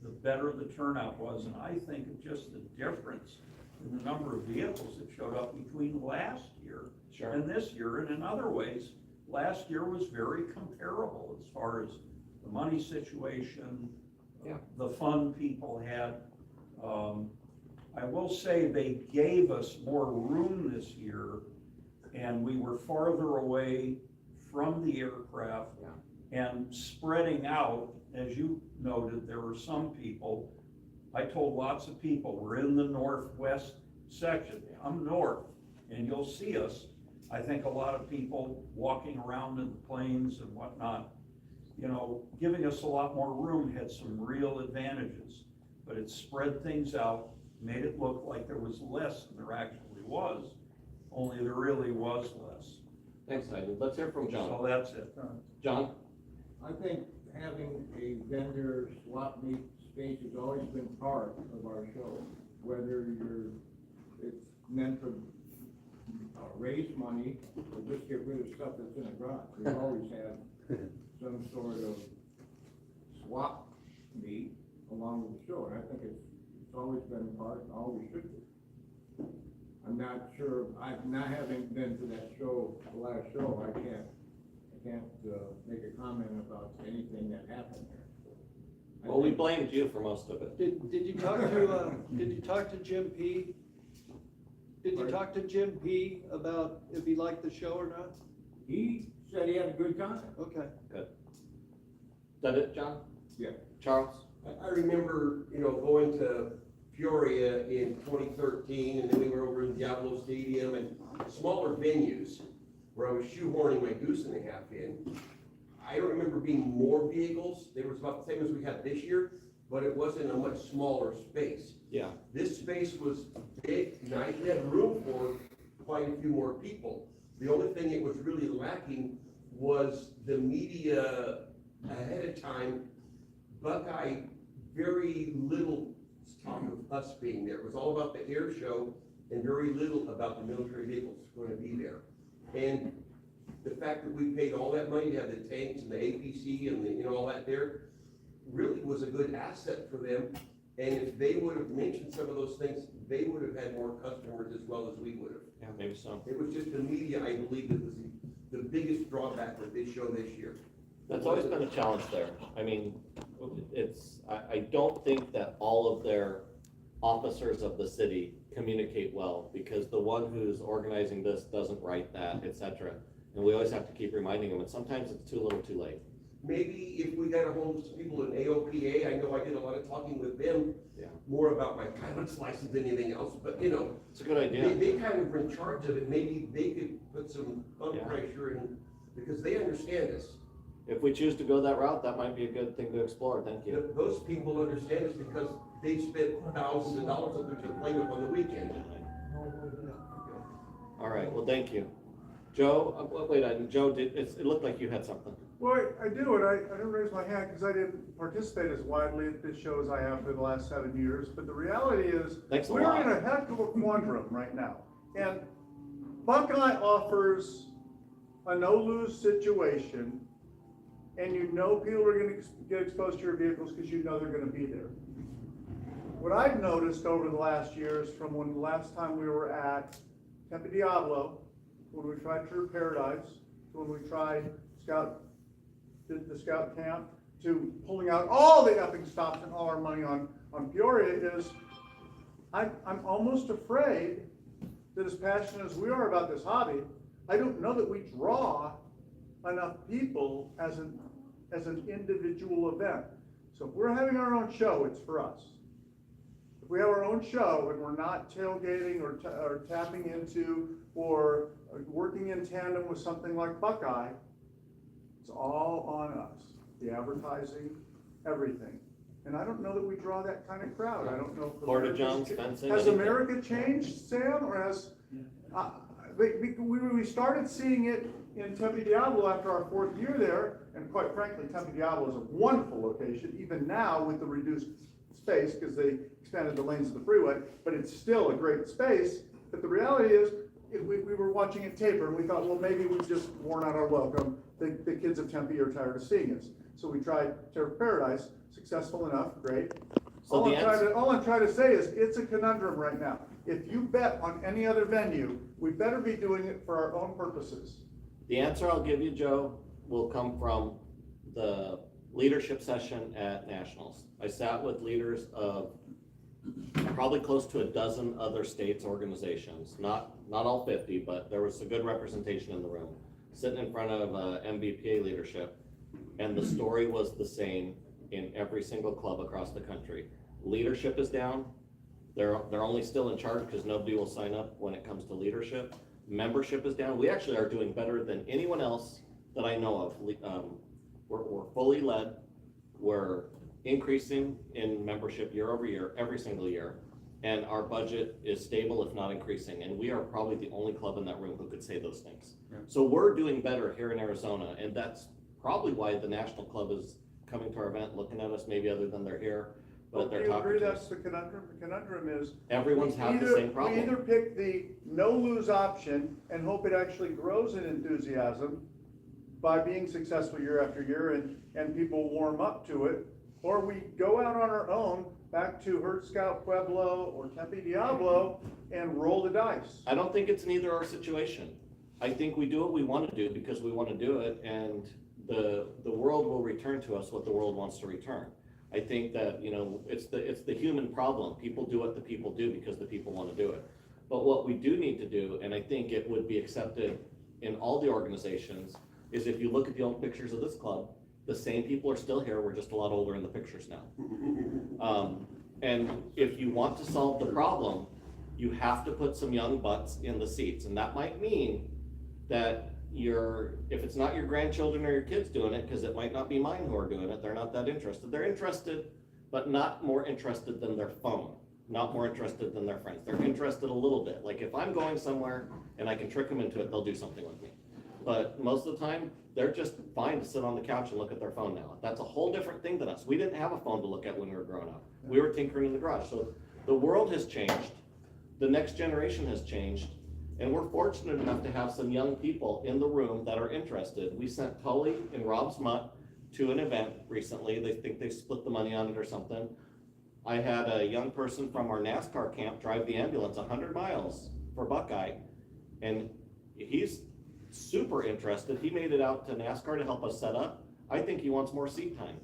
the better the turnout was. And I think of just the difference in the number of vehicles that showed up between last year and this year. And in other ways, last year was very comparable as far as the money situation, the fun people had. I will say they gave us more room this year, and we were farther away from the aircraft and spreading out. As you noted, there were some people, I told lots of people, we're in the northwest section. I'm north, and you'll see us. I think a lot of people walking around in the plains and whatnot, giving us a lot more room had some real advantages, but it spread things out, made it look like there was less than there actually was, only there really was less. Thanks, Heidi. Let's hear from John. So that's it. John? I think having a vendor swap meet space has always been part of our show, whether it's meant to raise money or just get rid of stuff that's in the garage. We've always had some sort of swap meet along with the show, and I think it's always been part and always should be. I'm not sure, not having been to that show, the last show, I can't make a comment about anything that happened there. Well, we blamed you for most of it. Did you talk to Jim P? Did you talk to Jim P about if he liked the show or not? He said he had a good time. Okay. Good. Is that it, John? Yeah. Charles? I remember, going to Peoria in 2013, and then we were over in Diablo Stadium and smaller venues where I was shoehorning my goose and a half in. I don't remember being more vehicles. They were about the same as we had this year, but it wasn't a much smaller space. Yeah. This space was big, nice. We had room for quite a few more people. The only thing it was really lacking was the media ahead of time. Buckeye, very little talk of us being there. It was all about the air show and very little about the military vehicles going to be there. And the fact that we paid all that money to have the tanks and the APC and the, you know, all that there really was a good asset for them. And if they would have mentioned some of those things, they would have had more customers as well as we would have. Yeah, maybe so. It was just the media, I believe, that was the biggest drawback with this show this year. That's always been a challenge there. I mean, I don't think that all of their officers of the city communicate well, because the one who's organizing this doesn't write that, et cetera. And we always have to keep reminding them, and sometimes it's too little too late. Maybe if we got a hold of some people in AOPA, I know I did a lot of talking with them, Yeah. more about my pilot's license than anything else, but you know, It's a good idea. they kind of were in charge of it. Maybe they could put some Yeah. pressure in, because they understand us. If we choose to go that route, that might be a good thing to explore. Thank you. Those people understand us because they spent thousands of dollars up there to play with on the weekend. All right, well, thank you. Joe, Joe, it looked like you had something. Well, I do, and I didn't raise my hand because I didn't participate as widely at this show as I have for the last 7 years, but the reality is, Thanks a we're lot. in a heck of a quandrum right now. And Buckeye offers a no-lose situation, and you know people are gonna get exposed to your vehicles because you know they're gonna be there. What I've noticed over the last years, from when the last time we were at Tempe Diablo, when we tried True Paradise, to when we tried the Scout Camp, to pulling out all the effing stops and all our money on Peoria, is I'm almost afraid that as passionate as we are about this hobby, I don't know that we draw enough people as an individual event. So if we're having our own show, it's for us. If we have our own show and we're not tailgating or tapping into or working in tandem with something like Buckeye, it's all on us. The advertising, everything. And I don't know that we draw that kind of crowd. I don't know if Florida Jones, fencing, has anything. America changed, Sam, or has we started seeing it in Tempe Diablo after our 4th year there, and quite frankly, Tempe Diablo is a wonderful location, even now with the reduced space, because they expanded the lanes of the freeway, but it's still a great space. But the reality is, we were watching it taper, and we thought, well, maybe we've just worn out our welcome. The kids of Tempe are tired of seeing us. So we tried Terror Paradise, successful enough, great. So All I'm trying to say is, it's a conundrum right now. If you bet on any other venue, we better be doing it for our own purposes. The answer I'll give you, Joe, will come from the leadership session at Nationals. I sat with leaders of probably close to a dozen other states' organizations, not all 50, but there was a good representation in the room, sitting in front of MVPA leadership, and the story was the same in every single club across the country. Leadership is down. They're only still in charge because nobody will sign up when it comes to leadership. Membership is down. We actually are doing better than anyone else that I know of. We're fully led. We're increasing in membership year over year, every single year. And our budget is stable, if not increasing. And we are probably the only club in that room who could say those things. Yeah. So we're doing better here in Arizona. And that's probably why the National Club is coming to our event, looking at us, maybe other than they're here, but they're Do you talking agree to that's us. the conundrum? The conundrum is, Everyone's having the same problem. we either pick the no-lose option and hope it actually grows in enthusiasm by being successful year after year and people warm up to it, or we go out on our own back to Herd Scout Pueblo or Tempe Diablo and roll the dice. I don't think it's an either or situation. I think we do what we want to do because we want to do it, and the world will return to us what the world wants to return. I think that, you know, it's the human problem. People do what the people do because the people want to do it. But what we do need to do, and I think it would be accepted in all the organizations, is if you look at the old pictures of this club, the same people are still here. We're just a lot older in the pictures now. And if you want to solve the problem, you have to put some young butts in the seats. And that might mean that if it's not your grandchildren or your kids doing it, because it might not be mine who are doing it, they're not that interested. They're interested, but not more interested than their phone. not more interested than their friends. They're interested a little bit. Like if I'm going somewhere and I can trick them into it, they'll do something with me. But most of the time, they're just fine to sit on the couch and look at their phone now. That's a whole different thing than us. We didn't have a phone to look at when we were growing up. We were tinkering in the garage. So the world has changed. The next generation has changed. And we're fortunate enough to have some young people in the room that are interested. We sent Tully and Rob's Mutt to an event recently. They think they split the money on it or something. I had a young person from our NASCAR camp drive the ambulance 100 miles for Buckeye. And he's super interested. He made it out to NASCAR to help us set up. I think he wants more seat time.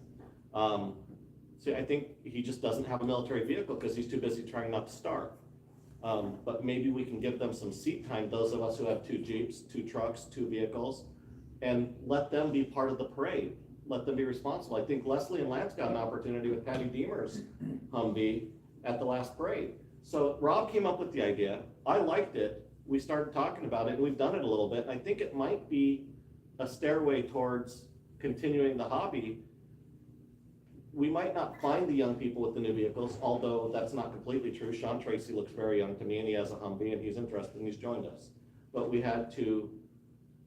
So I think he just doesn't have a military vehicle because he's too busy trying not to starve. But maybe we can give them some seat time, those of us who have 2 Jeeps, 2 trucks, 2 vehicles, and let them be part of the parade. Let them be responsible. I think Leslie and Lance got an opportunity with Patty Deemer's Humvee at the last parade. So Rob came up with the idea. I liked it. We started talking about it, and we've done it a little bit. And I think it might be a stairway towards continuing the hobby. We might not find the young people with the new vehicles, although that's not completely true. Sean Tracy looks very young to me, and he has a Humvee, and he's interested, and he's joined us. But we have to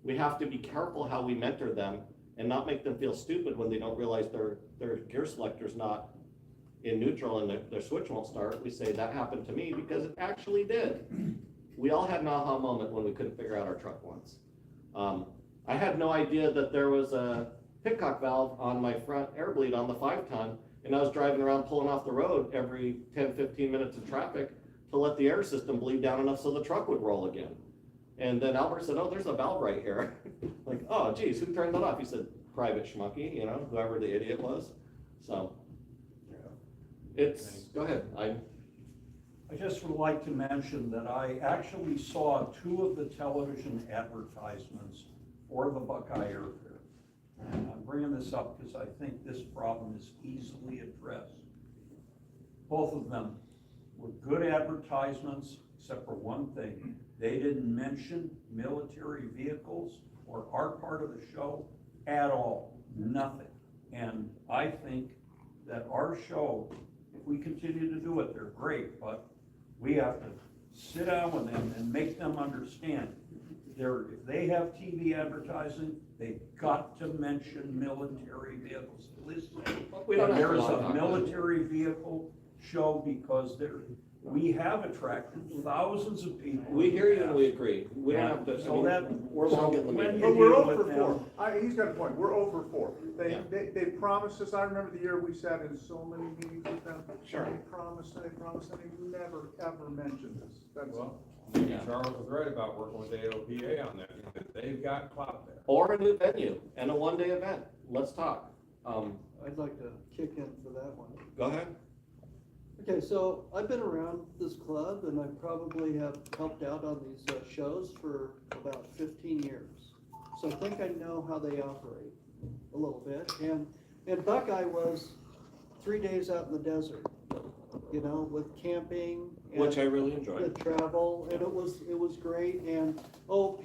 be careful how we mentor them and not make them feel stupid when they don't realize their gear selector's not in neutral and their switch won't start. We say, that happened to me, because it actually did. We all had an aha moment when we couldn't figure out our truck once. I had no idea that there was a pitcock valve on my front air bleed on the 5-ton, and I was driving around pulling off the road every 10-15 minutes of traffic to let the air system bleed down enough so the truck would roll again. And then Albert said, oh, there's a valve right here. Like, oh, geez, who turned that off? He said, private schmucky, you know, whoever the idiot was. So, go ahead. I just would like to mention that I actually saw 2 of the television advertisements for the Buckeye Air Fair. And I'm bringing this up because I think this problem is easily addressed. Both of them were good advertisements, except for one thing. They didn't mention military vehicles or our part of the show at all, nothing. And I think that our show, if we continue to do it, they're great, but we have to sit down with them and make them understand. If they have TV advertising, they've got to mention military vehicles. Listen, there's a military vehicle show because we have attracted thousands of people. We hear you and we agree. We don't have to, So we're long in the meeting. But we're over 4. He's got a point. We're over 4. They promised us. I remember the year we sat in so many meetings with them. Sure. They promised, and they never, ever mentioned this. That's Well, maybe Charles was right about working with AOPA on that, because they've got clout there. Or a new venue and a one-day event. Let's talk. I'd like to kick in for that one. Go ahead. Okay, so I've been around this club, and I probably have helped out on these shows for about 15 years. So I think I know how they operate a little bit. And Buckeye was 3 days out in the desert, you know, with camping. Which I really enjoyed. The travel, and it was great. And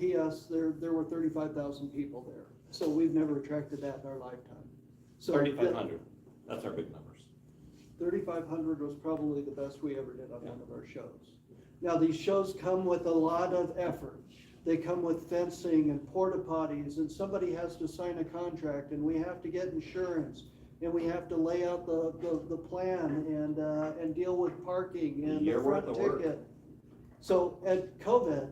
P.S. there were 35,000 people there. So we've never attracted that in our lifetime. So 3,500. That's our big numbers. 3,500 was probably the best we ever did on one of our shows. Now, these shows come with a lot of effort. They come with fencing and porta potties, and somebody has to sign a contract, and we have to get insurance, and we have to lay out the plan and deal with parking and the front ticket. So at COVID,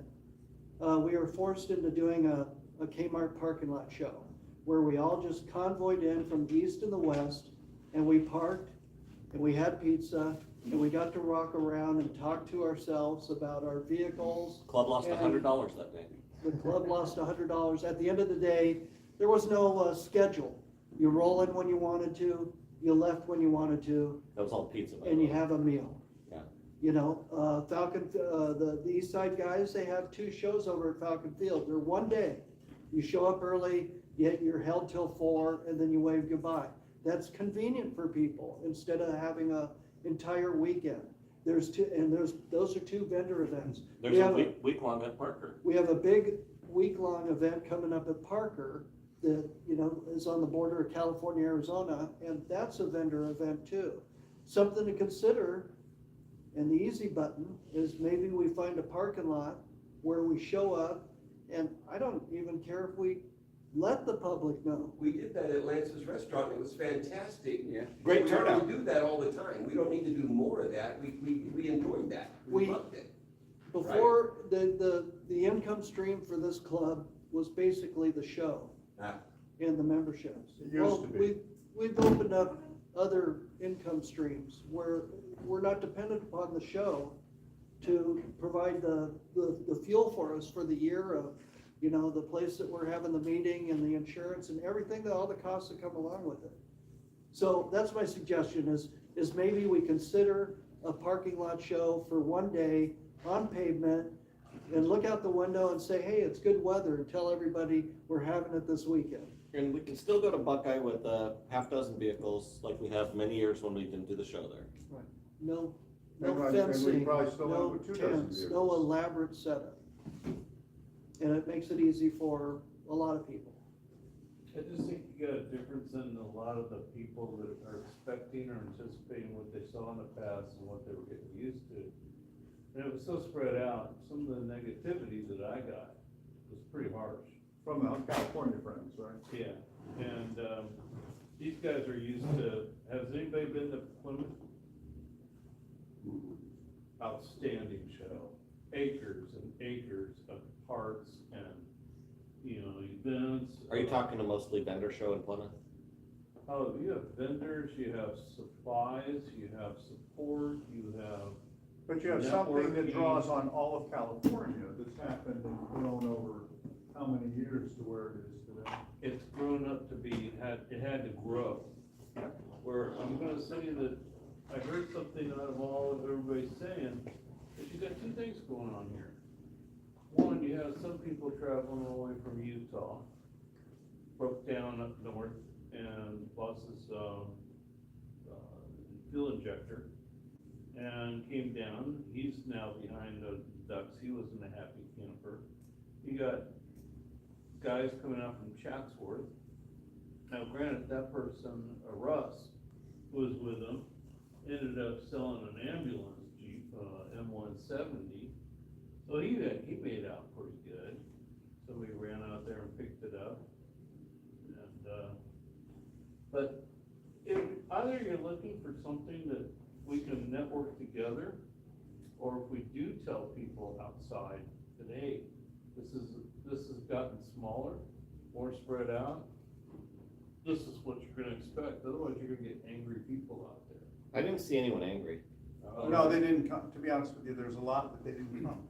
we were forced into doing a Kmart parking lot show, where we all just convoyed in from the east and the west, and we parked, and we had pizza, and we got to rock around and talk to ourselves about our vehicles. Club lost $100 that day. The club lost $100. At the end of the day, there was no schedule. You roll in when you wanted to, you left when you wanted to. That was all pizza. And you have a meal. Yeah. You know, Falcon, the East Side guys, they have 2 shows over at Falcon Field. They're one day. You show up early, you're held till 4, and then you wave goodbye. That's convenient for people instead of having a entire weekend. Those are 2 vendor events. There's a week-long at Parker. We have a big week-long event coming up at Parker that, you know, is on the border of California, Arizona, and that's a vendor event too. Something to consider And the easy button is maybe we find a parking lot where we show up, and I don't even care if we let the public know. We did that at Lance's Restaurant, it was fantastic. Yeah. Great turnout. We do that all the time, we don't need to do more of that, we enjoyed that, we We- loved it. Before, the income stream for this club was basically the show Ah. and the memberships. It used Well, to be. We've opened up other income streams where we're not dependent upon the show to provide the fuel for us for the year of, you know, the place that we're having the meeting and the insurance and everything, all the costs that come along with it. So that's my suggestion is maybe we consider a parking lot show for one day on pavement and look out the window and say, hey, it's good weather, and tell everybody we're having it this weekend. And we can still go to Buckeye with a half dozen vehicles like we have many years when we didn't do the show there. No, And no we fencing, probably still no have 2 dozen tents, no vehicles. elaborate setup. And it makes it easy for a lot of people. I just think you got a difference in a lot of the people that are expecting or anticipating what they saw in the past and what they were getting used to. And it was so spread out, some of the negativity that I got was pretty harsh. From the California friends, right? Yeah, and, these guys are used to, has anybody been to Plymouth? Outstanding show, acres and acres of parts and, you know, events. Are you talking a mostly vendor show in Plymouth? Oh, you have vendors, you have supplies, you have support, you have, But you have something that Networking. draws on all of California that's happened and grown over how many years to where it is today? it's grown up to be, it had to grow. Where I'm gonna say that I heard something out of all of everybody's saying, that you got two things going on here. One, you have some people traveling all the way from Utah, broke down up north and lost his, fuel injector, and came down. He's now behind the ducks. He wasn't a happy camper. You got guys coming out from Chatsworth. Now granted, that person, Russ, who was with him, ended up selling an ambulance Jeep, M170. So he made out pretty good. Somebody ran out there and picked it up. And, but if either you're looking for something that we can network together, or if we do tell people outside that, hey, this has gotten smaller, more spread out, this is what you're gonna expect, otherwise you're gonna get angry people out there. I didn't see anyone angry. No, they didn't come, to be honest with you, there's a lot that they didn't come.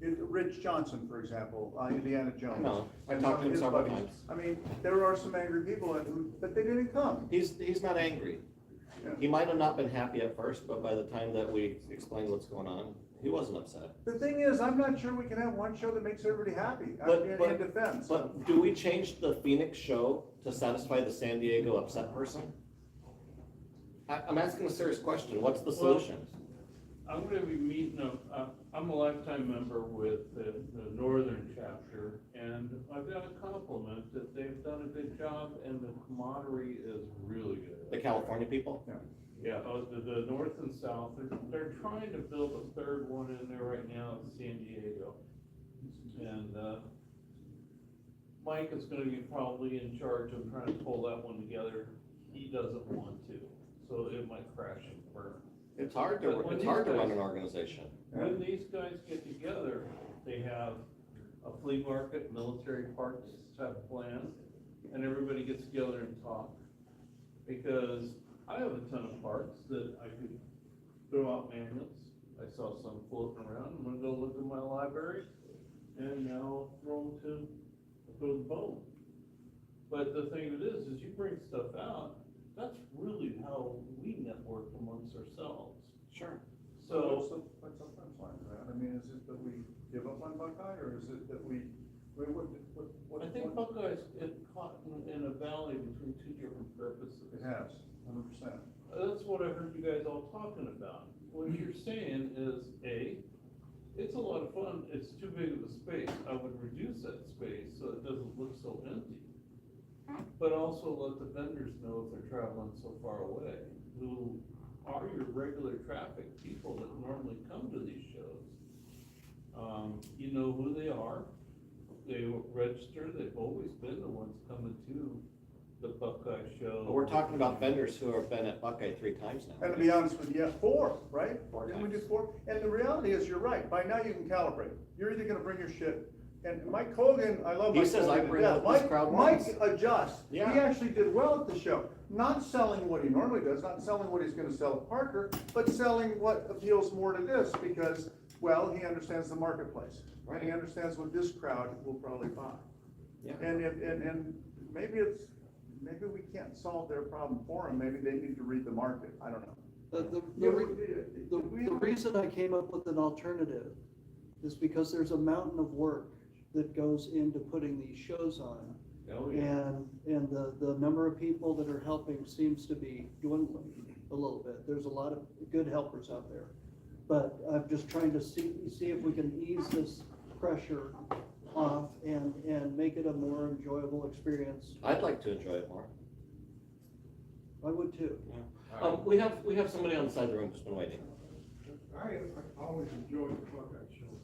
Rich Johnson, for example, Indiana Jones. No, I and talked some to of him his several buddies. times. I mean, there are some angry people, but they didn't come. He's not angry. Yeah. He might have not been happy at first, but by the time that we explained what's going on, he wasn't upset. The thing is, I'm not sure we can have one show that makes everybody happy, But- in defense. But do we change the Phoenix show to satisfy the San Diego upset person? I'm asking a serious question. What's the solution? I'm gonna be meeting, I'm a lifetime member with the northern chapter, and I've got a compliment that they've done a good job, and the camaraderie is really good. The California people? Yeah, the north and south, they're trying to build a third one in there right now in San Diego. And, Mike is gonna be probably in charge of trying to pull that one together. He doesn't want to, so it might crash and burn. It's hard to run an organization. When these guys get together, they have a flea market, military parks type plan, and everybody gets together and talk. Because I have a ton of parks that I could throw out magnets. I saw some floating around. I'm gonna go look at my library and now throw them to the bone. But the thing of it is you bring stuff out, that's really how we network amongst ourselves. Sure. So, What's the fence line to that? I mean, is it that we give up on Buckeye, or is it that what? I think Buckeye's get caught in a valley between two different purposes. It has, 100%. That's what I heard you guys all talking about. What you're saying is, it's a lot of fun, it's too big of a space. I would reduce that space so it doesn't look so empty. But also let the vendors know if they're traveling so far away, who are your regular traffic people that normally come to these shows. You know who they are, they register, they've always been the ones coming to the Buckeye Show. But we're talking about vendors who have been at Buckeye 3 times now. And to be honest with you, 4, right? 4 Didn't we do times. 4? And the reality is, you're right, by now you can calibrate. You're either gonna bring your shit, and Mike Colgan, I love He Mike says I Colgan to bring death. what this Mike- crowd Mike wants. adjusts. He Yeah. actually did well at the show, not selling what he normally does, not selling what he's gonna sell at Parker, but selling what appeals more to this, because, well, he understands the marketplace. And he understands what this crowd will probably buy. Yeah. And maybe we can't solve their problem for them, maybe they need to read the market, I don't know. The reason I came up with an alternative is because there's a mountain of work that goes into putting these shows on. Oh, yeah. And the number of people that are helping seems to be dwindling a little bit. There's a lot of good helpers out there. But I'm just trying to see if we can ease this pressure off and make it a more enjoyable experience. I'd like to enjoy it more. I would too. We have somebody on the side of the room who's been waiting. I always enjoyed the Buckeye Show.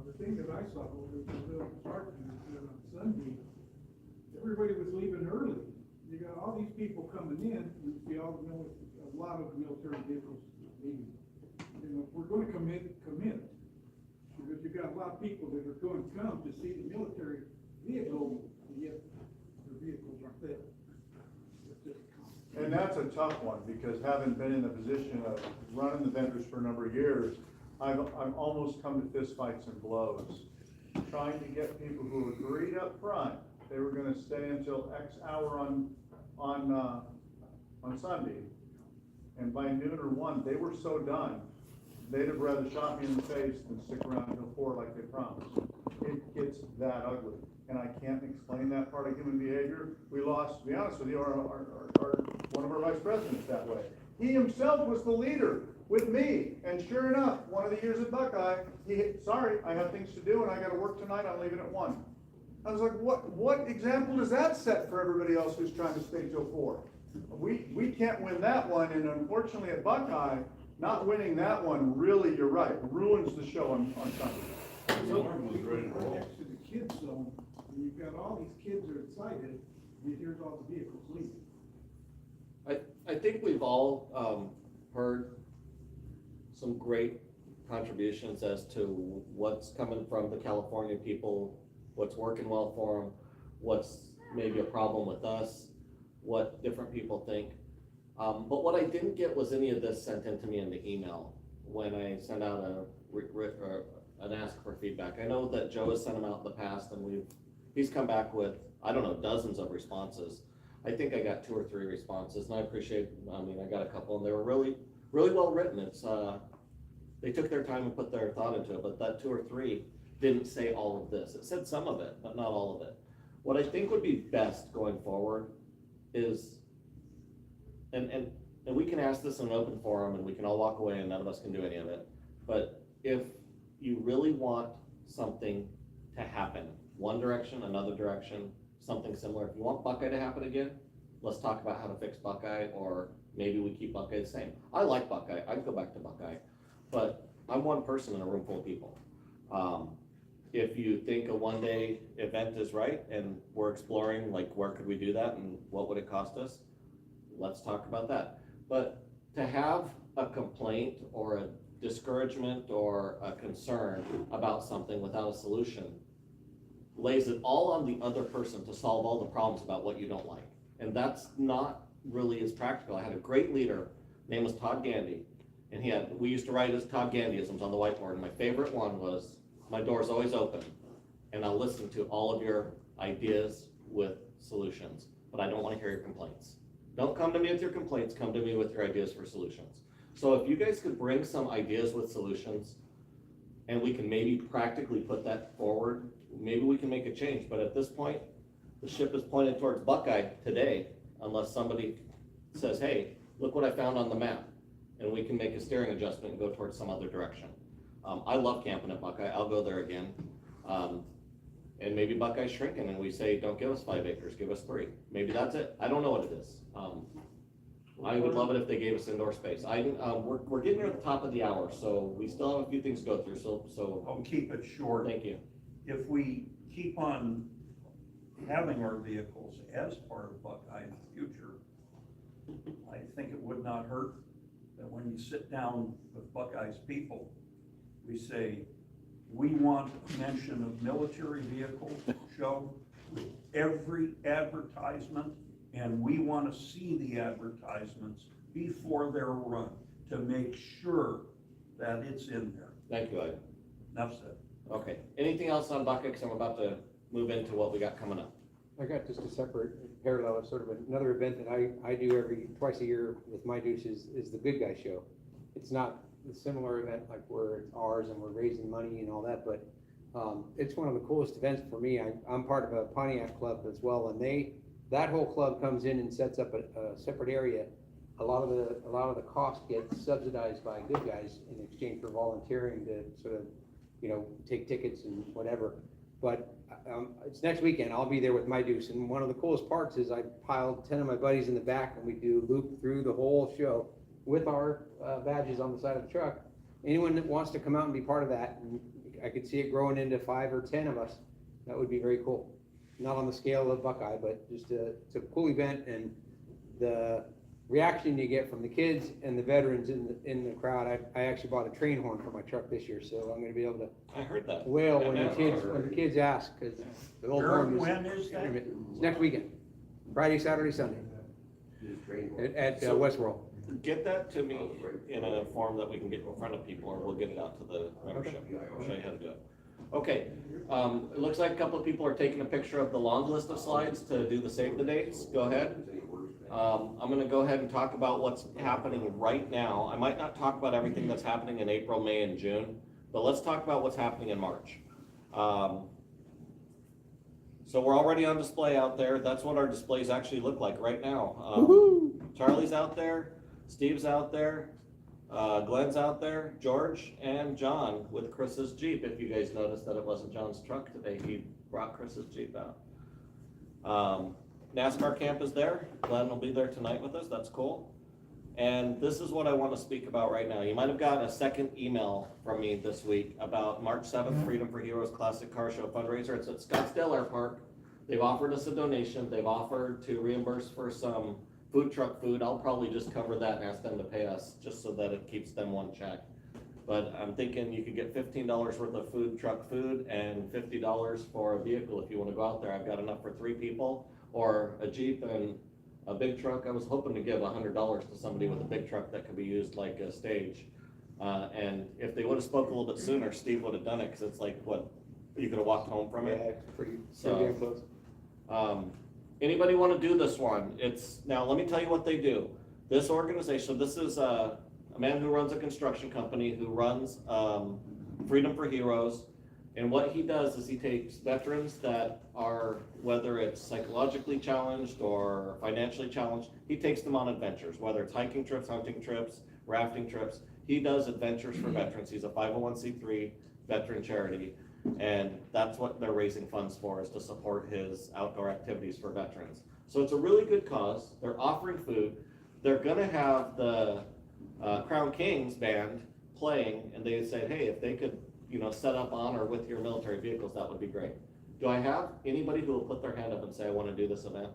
The thing that I saw was a little disheartening is that on Sunday, everybody was leaving early. You got all these people coming in, you all know, a lot of military vehicles leaving. You know, if we're gonna commit, because you got a lot of people that are going to come to see the military vehicle, and yet their vehicles aren't there. It's just And that's a tough one, because having been in the position of running the vendors for a number of years, I've almost come to fistfights and blows, trying to get people who agreed up front, they were gonna stay until X hour on Sunday. And by noon or 1, they were so done, they'd have rather shot me in the face than stick around until 4 like they promised. It gets that ugly, and I can't explain that part of human behavior. We lost, to be honest with you, our one of our vice presidents that way. He himself was the leader with me, and sure enough, one of the years at Buckeye, sorry, I have things to do and I gotta work tonight, I'm leaving at 1. I was like, what example does that set for everybody else who's trying to stay till 4? We can't win that one, and unfortunately at Buckeye, not winning that one, really, you're right, ruins the show on Sunday. So, right next to the kids zone, and you've got all these kids that are excited, and here's all the vehicles leaving. I think we've all heard some great contributions as to what's coming from the California people, what's working well for them, what's maybe a problem with us, what different people think. But what I didn't get was any of this sent in to me in the email when I sent out an ask for feedback. I know that Joe has sent them out in the past, and he's come back with, I don't know, dozens of responses. I think I got 2 or 3 responses, and I appreciate, I got a couple, and they were really, really well written. It's, they took their time and put their thought into it, but that 2 or 3 didn't say all of this. It said some of it, but not all of it. What I think would be best going forward is, and we can ask this in an open forum, and we can all walk away and none of us can do any of it, but if you really want something to happen, one direction, another direction, something similar, if you want Buckeye to happen again, let's talk about how to fix Buckeye, or maybe we keep Buckeye the same. I like Buckeye, I'd go back to Buckeye, but I'm one person in a room full of people. If you think a one-day event is right, and we're exploring, like, where could we do that and what would it cost us, let's talk about that. But to have a complaint or a discouragement or a concern about something without a solution lays it all on the other person to solve all the problems about what you don't like. And that's not really as practical. I had a great leader, name was Todd Gandy, and we used to write his Todd Gandyisms on the whiteboard, and my favorite one was, my door's always open, and I'll listen to all of your ideas with solutions, but I don't want to hear your complaints. Don't come to me with your complaints, come to me with your ideas for solutions. So if you guys could bring some ideas with solutions, and we can maybe practically put that forward, maybe we can make a change. But at this point, the ship is pointed towards Buckeye today, unless somebody says, hey, look what I found on the map, and we can make a steering adjustment and go towards some other direction. I love camping at Buckeye, I'll go there again. And maybe Buckeye's shrinking and we say, don't give us 5 acres, give us 3. Maybe that's it, I don't know what it is. I would love it if they gave us indoor space. We're getting near the top of the hour, so we still have a few things to go through, so, I'll keep it short. thank you. If we keep on having our vehicles as part of Buckeye in the future, I think it would not hurt that when you sit down with Buckeye's people, we say, we want a mention of military vehicle show with every advertisement, and we want to see the advertisements before they're run to make sure that it's in there. Thank you, Ed. Enough said. Okay, anything else on Buckeye, because I'm about to move into what we got coming up. I got just a separate parallel, sort of another event that I do twice a year with my Deuce is the Good Guy Show. It's not a similar event like where it's ours and we're raising money and all that, but it's one of the coolest events for me. I'm part of a Pontiac club as well, and that whole club comes in and sets up a separate area. A lot of the cost gets subsidized by Good Guys in exchange for volunteering to sort of, take tickets and whatever. But it's next weekend. I'll be there with my Deuce, and one of the coolest parts is I piled 10 of my buddies in the back, and we do loop through the whole show with our badges on the side of the truck. Anyone that wants to come out and be part of that, and I could see it growing into 5 or 10 of us, that would be very cool. Not on the scale of Buckeye, but just it's a cool event, and the reaction you get from the kids and the veterans in the crowd. I actually bought a train horn for my truck this year, so I'm gonna be able to I heard that. wail when the kids ask, because the old horn When is that? It's next weekend, Friday, Saturday, Sunday, at Westworld. Get that to me in a form that we can get in front of people, or we'll get it out to the membership. I'll show you how to do it. Okay, it looks like a couple of people are taking a picture of the long list of slides to do the save the dates. Go ahead. I'm gonna go ahead and talk about what's happening right now. I might not talk about everything that's happening in April, May, and June, but let's talk about what's happening in March. So we're already on display out there. That's what our displays actually look like right now. Charlie's out there, Steve's out there, Glenn's out there, George and John with Chris's Jeep. If you guys noticed that it wasn't John's truck today, he brought Chris's Jeep out. NASCAR camp is there. Glenn will be there tonight with us. That's cool. And this is what I want to speak about right now. You might have gotten a second email from me this week about March 7th, Freedom for Heroes Classic Car Show fundraiser. It's at Scottsdale Air Park. They've offered us a donation. They've offered to reimburse for some food truck food. I'll probably just cover that and ask them to pay us just so that it keeps them one check. But I'm thinking you could get $15 worth of food truck food and $50 for a vehicle if you want to go out there. I've got enough for 3 people. Or a Jeep and a big truck. I was hoping to give $100 to somebody with a big truck that could be used like a stage. And if they would have spoke a little bit sooner, Steve would have done it, because it's like, what, you could have walked home from it? Yeah, it's pretty damn close. Anybody want to do this one? Now let me tell you what they do. This organization, this is a man who runs a construction company who runs Freedom for Heroes. And what he does is he takes veterans that are, whether it's psychologically challenged or financially challenged, he takes them on adventures, whether it's hiking trips, hunting trips, rafting trips. He does adventures for veterans. He's a 501c3 veteran charity. And that's what they're raising funds for, is to support his outdoor activities for veterans. So it's a really good cause. They're offering food. They're gonna have the Crown Kings band playing, and they said, hey, if they could set up on or with your military vehicles, that would be great. Do I have anybody who will put their hand up and say, I want to do this event?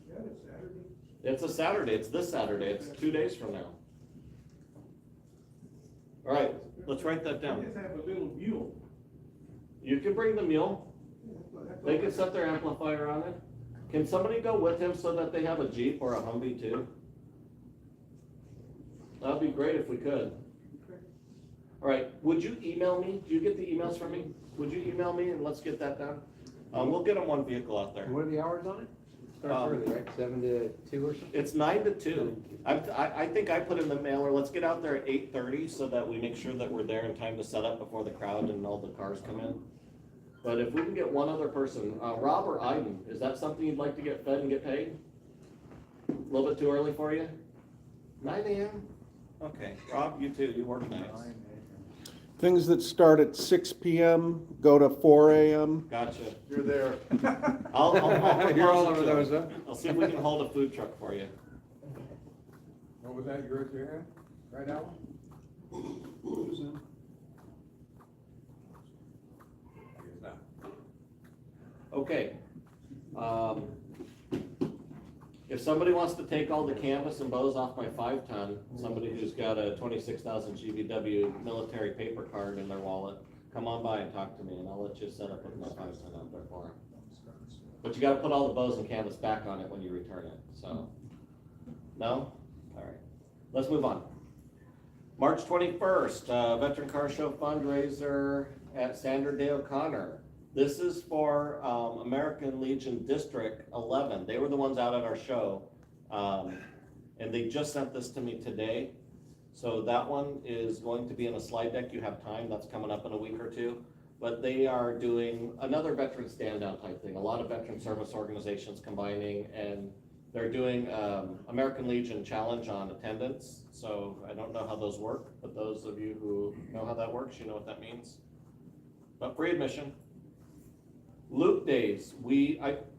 Yeah, it's Saturday. It's a Saturday. It's this Saturday. It's 2 days from now. All right, let's write that down. Just have a little mule. You can bring the mule. They can set their amplifier on it. Can somebody go with him so that they have a Jeep or a Humvee too? That'd be great if we could. All right, would you email me? Do you get the emails from me? Would you email me and let's get that done? We'll get them one vehicle out there. And what are the hours on it? It starts early, right? 7 to 2 or something? It's 9 to 2. I think I put in the mailer, let's get out there at 8:30 so that we make sure that we're there in time to set up before the crowd and all the cars come in. But if we can get one other person, Rob or Iden, is that something you'd like to get fed and get paid? A little bit too early for you? 9 a.m.? Okay, Rob, you too, you work nights. Things that start at 6 p.m. go to 4 a.m. Gotcha. You're there. I'll You're all over those, huh? I'll see if we can hold a food truck for you. What was that, you raised your hand? Right, Alan? I guess not. Okay. If somebody wants to take all the canvas and bows off my 5-ton, somebody who's got a 26,000 GVW military paper card in their wallet, come on by and talk to me, and I'll let you set up with my 5-ton out there for them. But you gotta put all the bows and canvas back on it when you return it, so. No? All right. Let's move on. March 21st, Veteran Car Show fundraiser at Sandra Day O'Connor. This is for American Legion District 11. They were the ones out at our show. And they just sent this to me today. So that one is going to be in a slide deck. You have time. That's coming up in a week or two. But they are doing another veteran stand-down type thing. A lot of veteran service organizations combining, and they're doing American Legion Challenge on attendance. So I don't know how those work, but those of you who know how that works, you know what that means. But free admission. Loop days,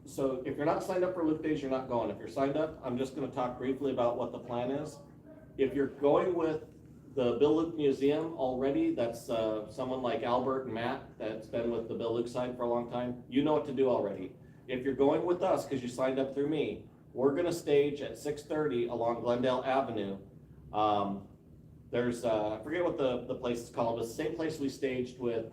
so if you're not signed up for Loop days, you're not going. If you're signed up, I'm just gonna talk briefly about what the plan is. If you're going with the Bill Luke Museum already, that's someone like Albert and Matt that's been with the Bill Luke side for a long time, you know what to do already. If you're going with us, because you signed up through me, we're gonna stage at 6:30 along Glendale Avenue. There's, I forget what the place is called, it's the same place we staged with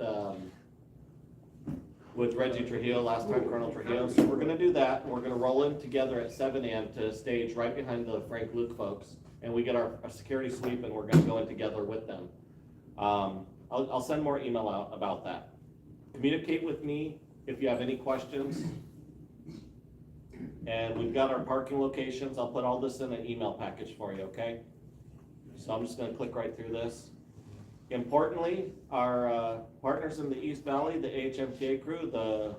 Reggie Trujillo last time, Colonel Trujillo. So we're gonna do that, and we're gonna roll in together at 7 a.m. to stage right behind the Frank Luke folks. And we get our security sweep, and we're gonna go in together with them. I'll send more email out about that. Communicate with me if you have any questions. And we've got our parking locations. I'll put all this in an email package for you, okay? So I'm just gonna click right through this. Importantly, our partners in the East Valley, the AHMTA crew, the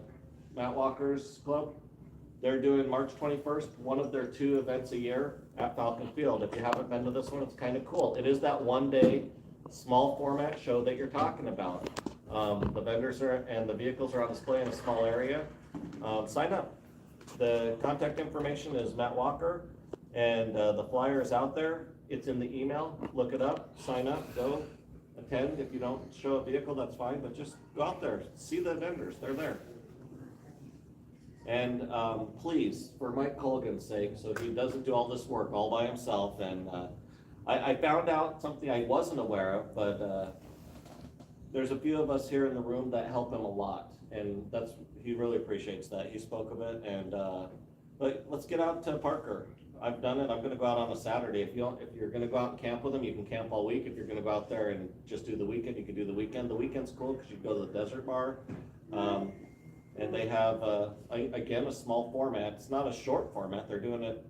Matt Walker's Club, they're doing March 21st, one of their 2 events a year at Falcon Field. If you haven't been to this one, it's kind of cool. It is that one-day, small format show that you're talking about. The vendors and the vehicles are on display in a small area. Sign up. The contact information is Matt Walker, and the flyer is out there. It's in the email. Look it up, sign up, go. Attend. If you don't show a vehicle, that's fine, but just go out there, see the vendors, they're there. And please, for Mike Colgan's sake, so he doesn't do all this work all by himself, and I found out something I wasn't aware of, but there's a few of us here in the room that help him a lot, and he really appreciates that. He spoke of it, and but let's get out to Parker. I've done it. I'm gonna go out on a Saturday. If you're gonna go out and camp with them, you can camp all week. If you're gonna go out there and just do the weekend, you can do the weekend. The weekend's cool because you go to the desert bar. And they have, again, a small format. It's not a short format. They're doing it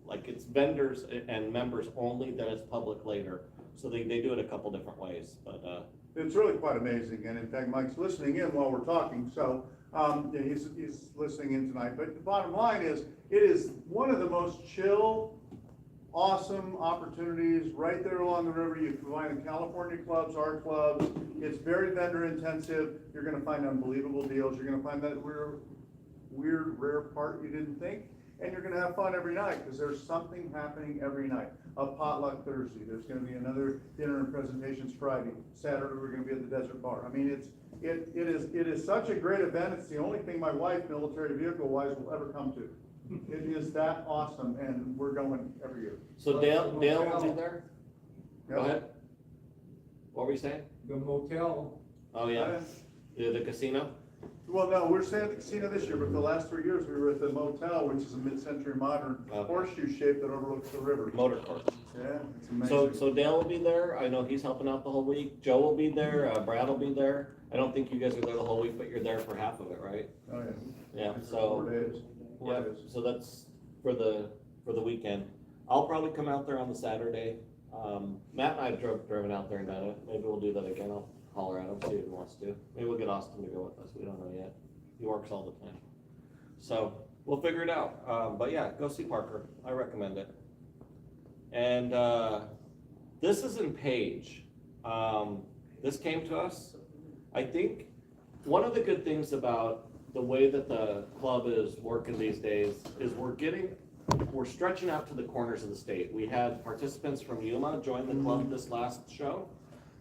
like it's vendors and members only, then it's public later. So they do it a couple different ways, but. It's really quite amazing, and in fact, Mike's listening in while we're talking, so he's listening in tonight. But the bottom line is, it is one of the most chill, awesome opportunities right there along the river. You combine the California clubs, our clubs. It's very vendor intensive. You're going to find unbelievable deals. You're going to find that weird, rare part you didn't think. And you're going to have fun every night because there's something happening every night. A potluck Thursday. There's going to be another dinner and presentations Friday. Saturday we're going to be at the desert bar. I mean, it is such a great event. It's the only thing my wife, military vehicle wise, will ever come to. It is that awesome, and we're going every year. So Dale will be there? Yep. Go ahead. What were you saying? The motel. Oh, yeah. The casino? Well, no, we're staying at the casino this year, but the last 3 years we were at the motel, which is a mid-century modern horseshoe shape that overlooks the river. Motor court. Yeah, it's amazing. So Dale will be there. I know he's helping out the whole week. Joe will be there. Brad will be there. I don't think you guys are there the whole week, but you're there for half of it, right? Oh, yeah. Yeah, It's so. 4 days. 4 Yeah, days. so that's for the weekend. I'll probably come out there on the Saturday. Matt and I have driven out there and done it. Maybe we'll do that again. I'll holler at him, see if he wants to. Maybe we'll get Austin to go with us. We don't know yet. He works all the time. So we'll figure it out. But yeah, go see Parker. I recommend it. And this is in Page. This came to us. I think one of the good things about the way that the club is working these days is we're getting we're stretching out to the corners of the state. We had participants from Yuma join the club this last show.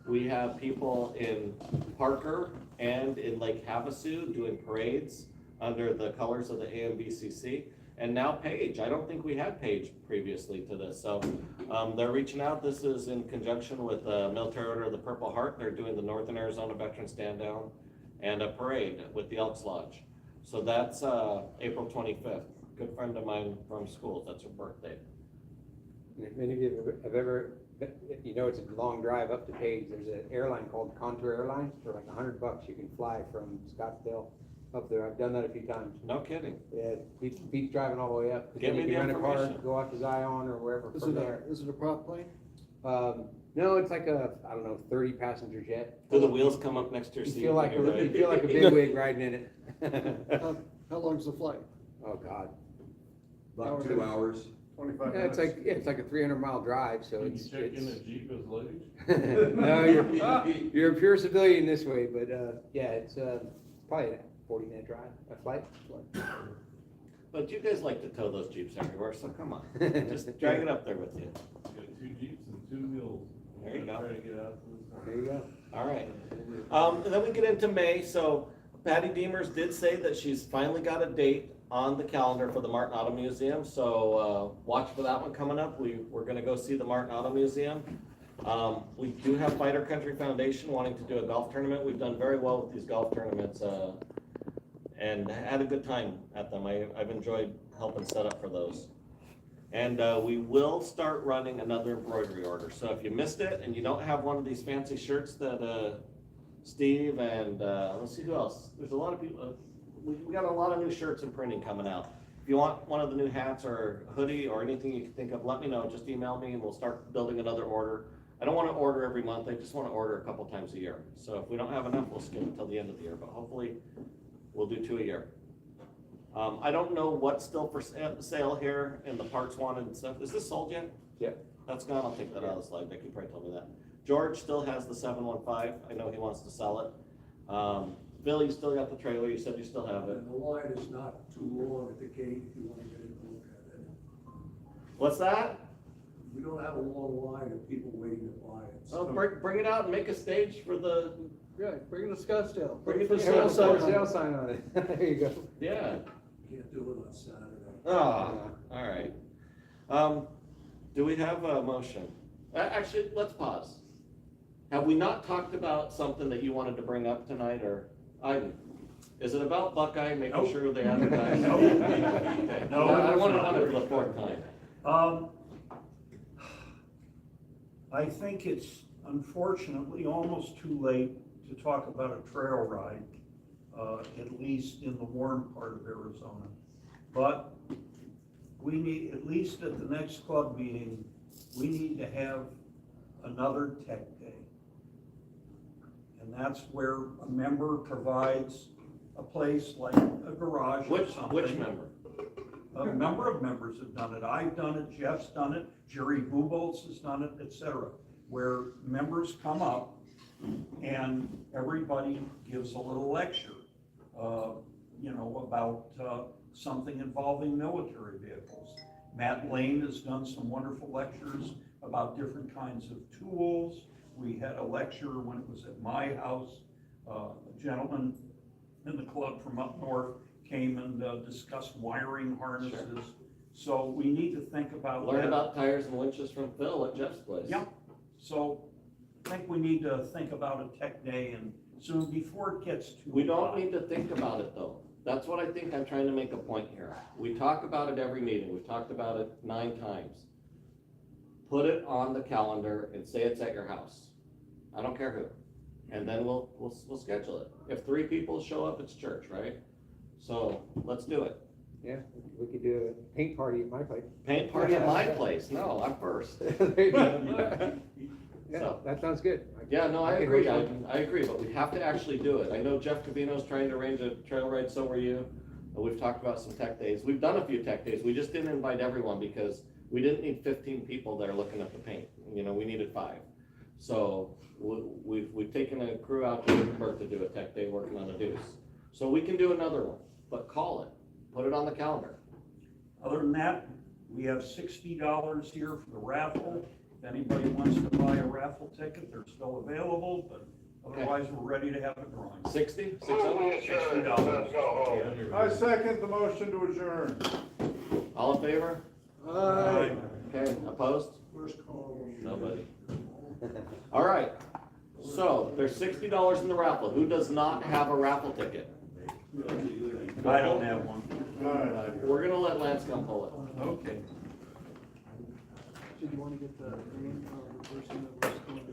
We have people in Parker and in Lake Havasu doing parades under the colors of the AMVCC. And now Page, I don't think we had Page previously to this, so they're reaching out. This is in conjunction with Military Order of the Purple Heart. They're doing the Northern Arizona Veteran Stand Down and a parade with the Elks Lodge. So that's April 25th. Good friend of mine from school, that's her birthday. And if any of you have ever, you know, it's a long drive up to Page. There's an airline called Contour Airlines for like $100. You can fly from Scottsdale up there. I've done that a few times. No kidding. Yeah, beats driving all the way up. Give me You can the rent a car, information. go out to Zion or wherever from there. Is it a prop plane? No, it's like a, I don't know, 30 passenger jet. Do the wheels come up next to your You seat? feel like, when you're you ready? feel like a bigwig riding in it. How long's the flight? Oh, God. About 2 hours. 25 Yeah, minutes. it's like a 300-mile drive, so Can you it's. check in a it's Jeep as luggage? No, you're a pure civilian this way, but, yeah, it's probably a 40-minute drive, a flight. But you guys like to tow those Jeeps everywhere, so come on, just drag it up there with you. Got 2 Jeeps and 2 mules. There you go. Try to get out to the sun. There you go. All right. And then we get into May, so Patty Demers did say that she's finally got a date on the calendar for the Martin Auto Museum, so watch for that one coming up. We're gonna go see the Martin Auto Museum. We do have Fighter Country Foundation wanting to do a golf tournament. We've done very well with these golf tournaments, and had a good time at them. I've enjoyed helping set up for those. And we will start running another embroidery order. So if you missed it and you don't have one of these fancy shirts that Steve and let's see who else. There's a lot of people. We got a lot of new shirts and printing coming out. If you want one of the new hats or hoodie or anything you can think of, let me know. Just email me and we'll start building another order. I don't want to order every month. I just want to order a couple times a year. So if we don't have enough, we'll skip until the end of the year. But hopefully we'll do 2 a year. I don't know what's still for sale here in the parts wanted and stuff. Is this sold yet? Yeah. That's gone. I'll take that out of the slide deck. You probably told me that. George still has the 715. I know he wants to sell it. Bill, you still got the trailer. You said you still have it. And the line is not too long at the gate if you want to get in and look at it. What's that? We don't have a long line of people waiting to buy it. Oh, bring it out and make a stage for the, Yeah, bring it to Scottsdale. Bring it For to sale Scottsdale. sign. Sale sign on it. There you go. yeah. Can't do it on Saturday. Oh, all right. Do we have a motion? Actually, let's pause. Have we not talked about something that you wanted to bring up tonight, or Ivan? Is it about Buckeye, making Nope. sure they advertise? Nope. Okay. No, I want it's to not. run it for the fourth time. I think it's unfortunately almost too late to talk about a trail ride, at least in the warm part of Arizona. But we need, at least at the next club meeting, we need to have another tech day. And that's where a member provides a place like a garage or something. Which member? A number of members have done it. I've done it, Jeff's done it, Jerry Bubolz has done it, etc. Where members come up and everybody gives a little lecture, about something involving military vehicles. Matt Lane has done some wonderful lectures about different kinds of tools. We had a lecture when it was at my house. A gentleman in the club from up north came and discussed wiring harnesses. Sure. So we need to think about Learn that. about tires and winches from Phil at Jeff's place. Yeah, so I think we need to think about a tech day and soon before it gets too We don't hot. need to think about it though. That's what I think I'm trying to make a point here. We talk about it every meeting. We've talked about it 9 times. Put it on the calendar and say it's at your house. I don't care who. And then we'll schedule it. If 3 people show up, it's church, right? So let's do it. Yeah, we could do a paint party at my place. Paint party at my place. No, I'm first. There you go. Yeah, So- that sounds good. Yeah, no, I could agree. host I agree, but we have to actually do it. I know Jeff Cavino's trying to arrange a trail ride, so were you. We've talked about some tech days. We've done a few tech days. We just didn't invite everyone because we didn't need 15 people there looking at the paint. We needed 5. So we've taken a crew out to Wittenberg to do a tech day working on a deuce. So we can do another one, but call it, put it on the calendar. Other than that, We have $60 here for the raffle. If anybody wants to buy a raffle ticket, they're still available, but otherwise, we're ready to have a drawing. 60? $60. I second the motion to adjourn. All in favor? Aye. Okay, opposed? First call. Nobody. All right, so there's $60 in the raffle. Who does not have a raffle ticket? I don't have one. All right. We're gonna let Lance come pull it. Okay. Did you want to get the name of the person that was going to?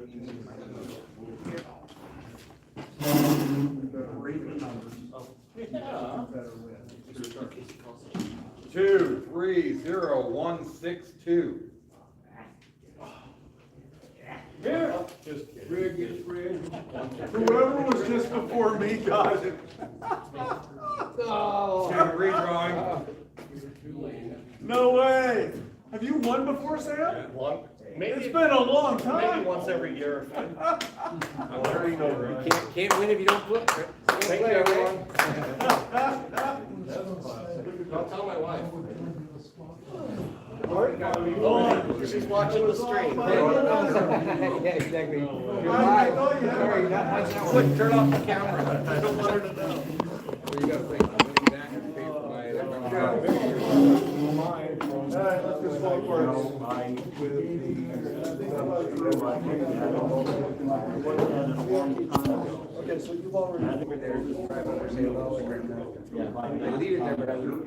Read the numbers. Yeah. 230162. Whoever was just before me got it. Redrawing. No way. Have you won before, Sam? One, maybe, It's been a long maybe time. once every year. Can't win if you don't flip. Thank you, everyone. Don't tell my wife. She's watching the stream. Yeah, exactly. You're I live. thought you had Sorry, one. not now. Quick, turn off the camera. I don't want her to know. You gotta pay somebody back and pay for my. All right, let's just vote for it. Okay, so you've already. I leave it there, but I will.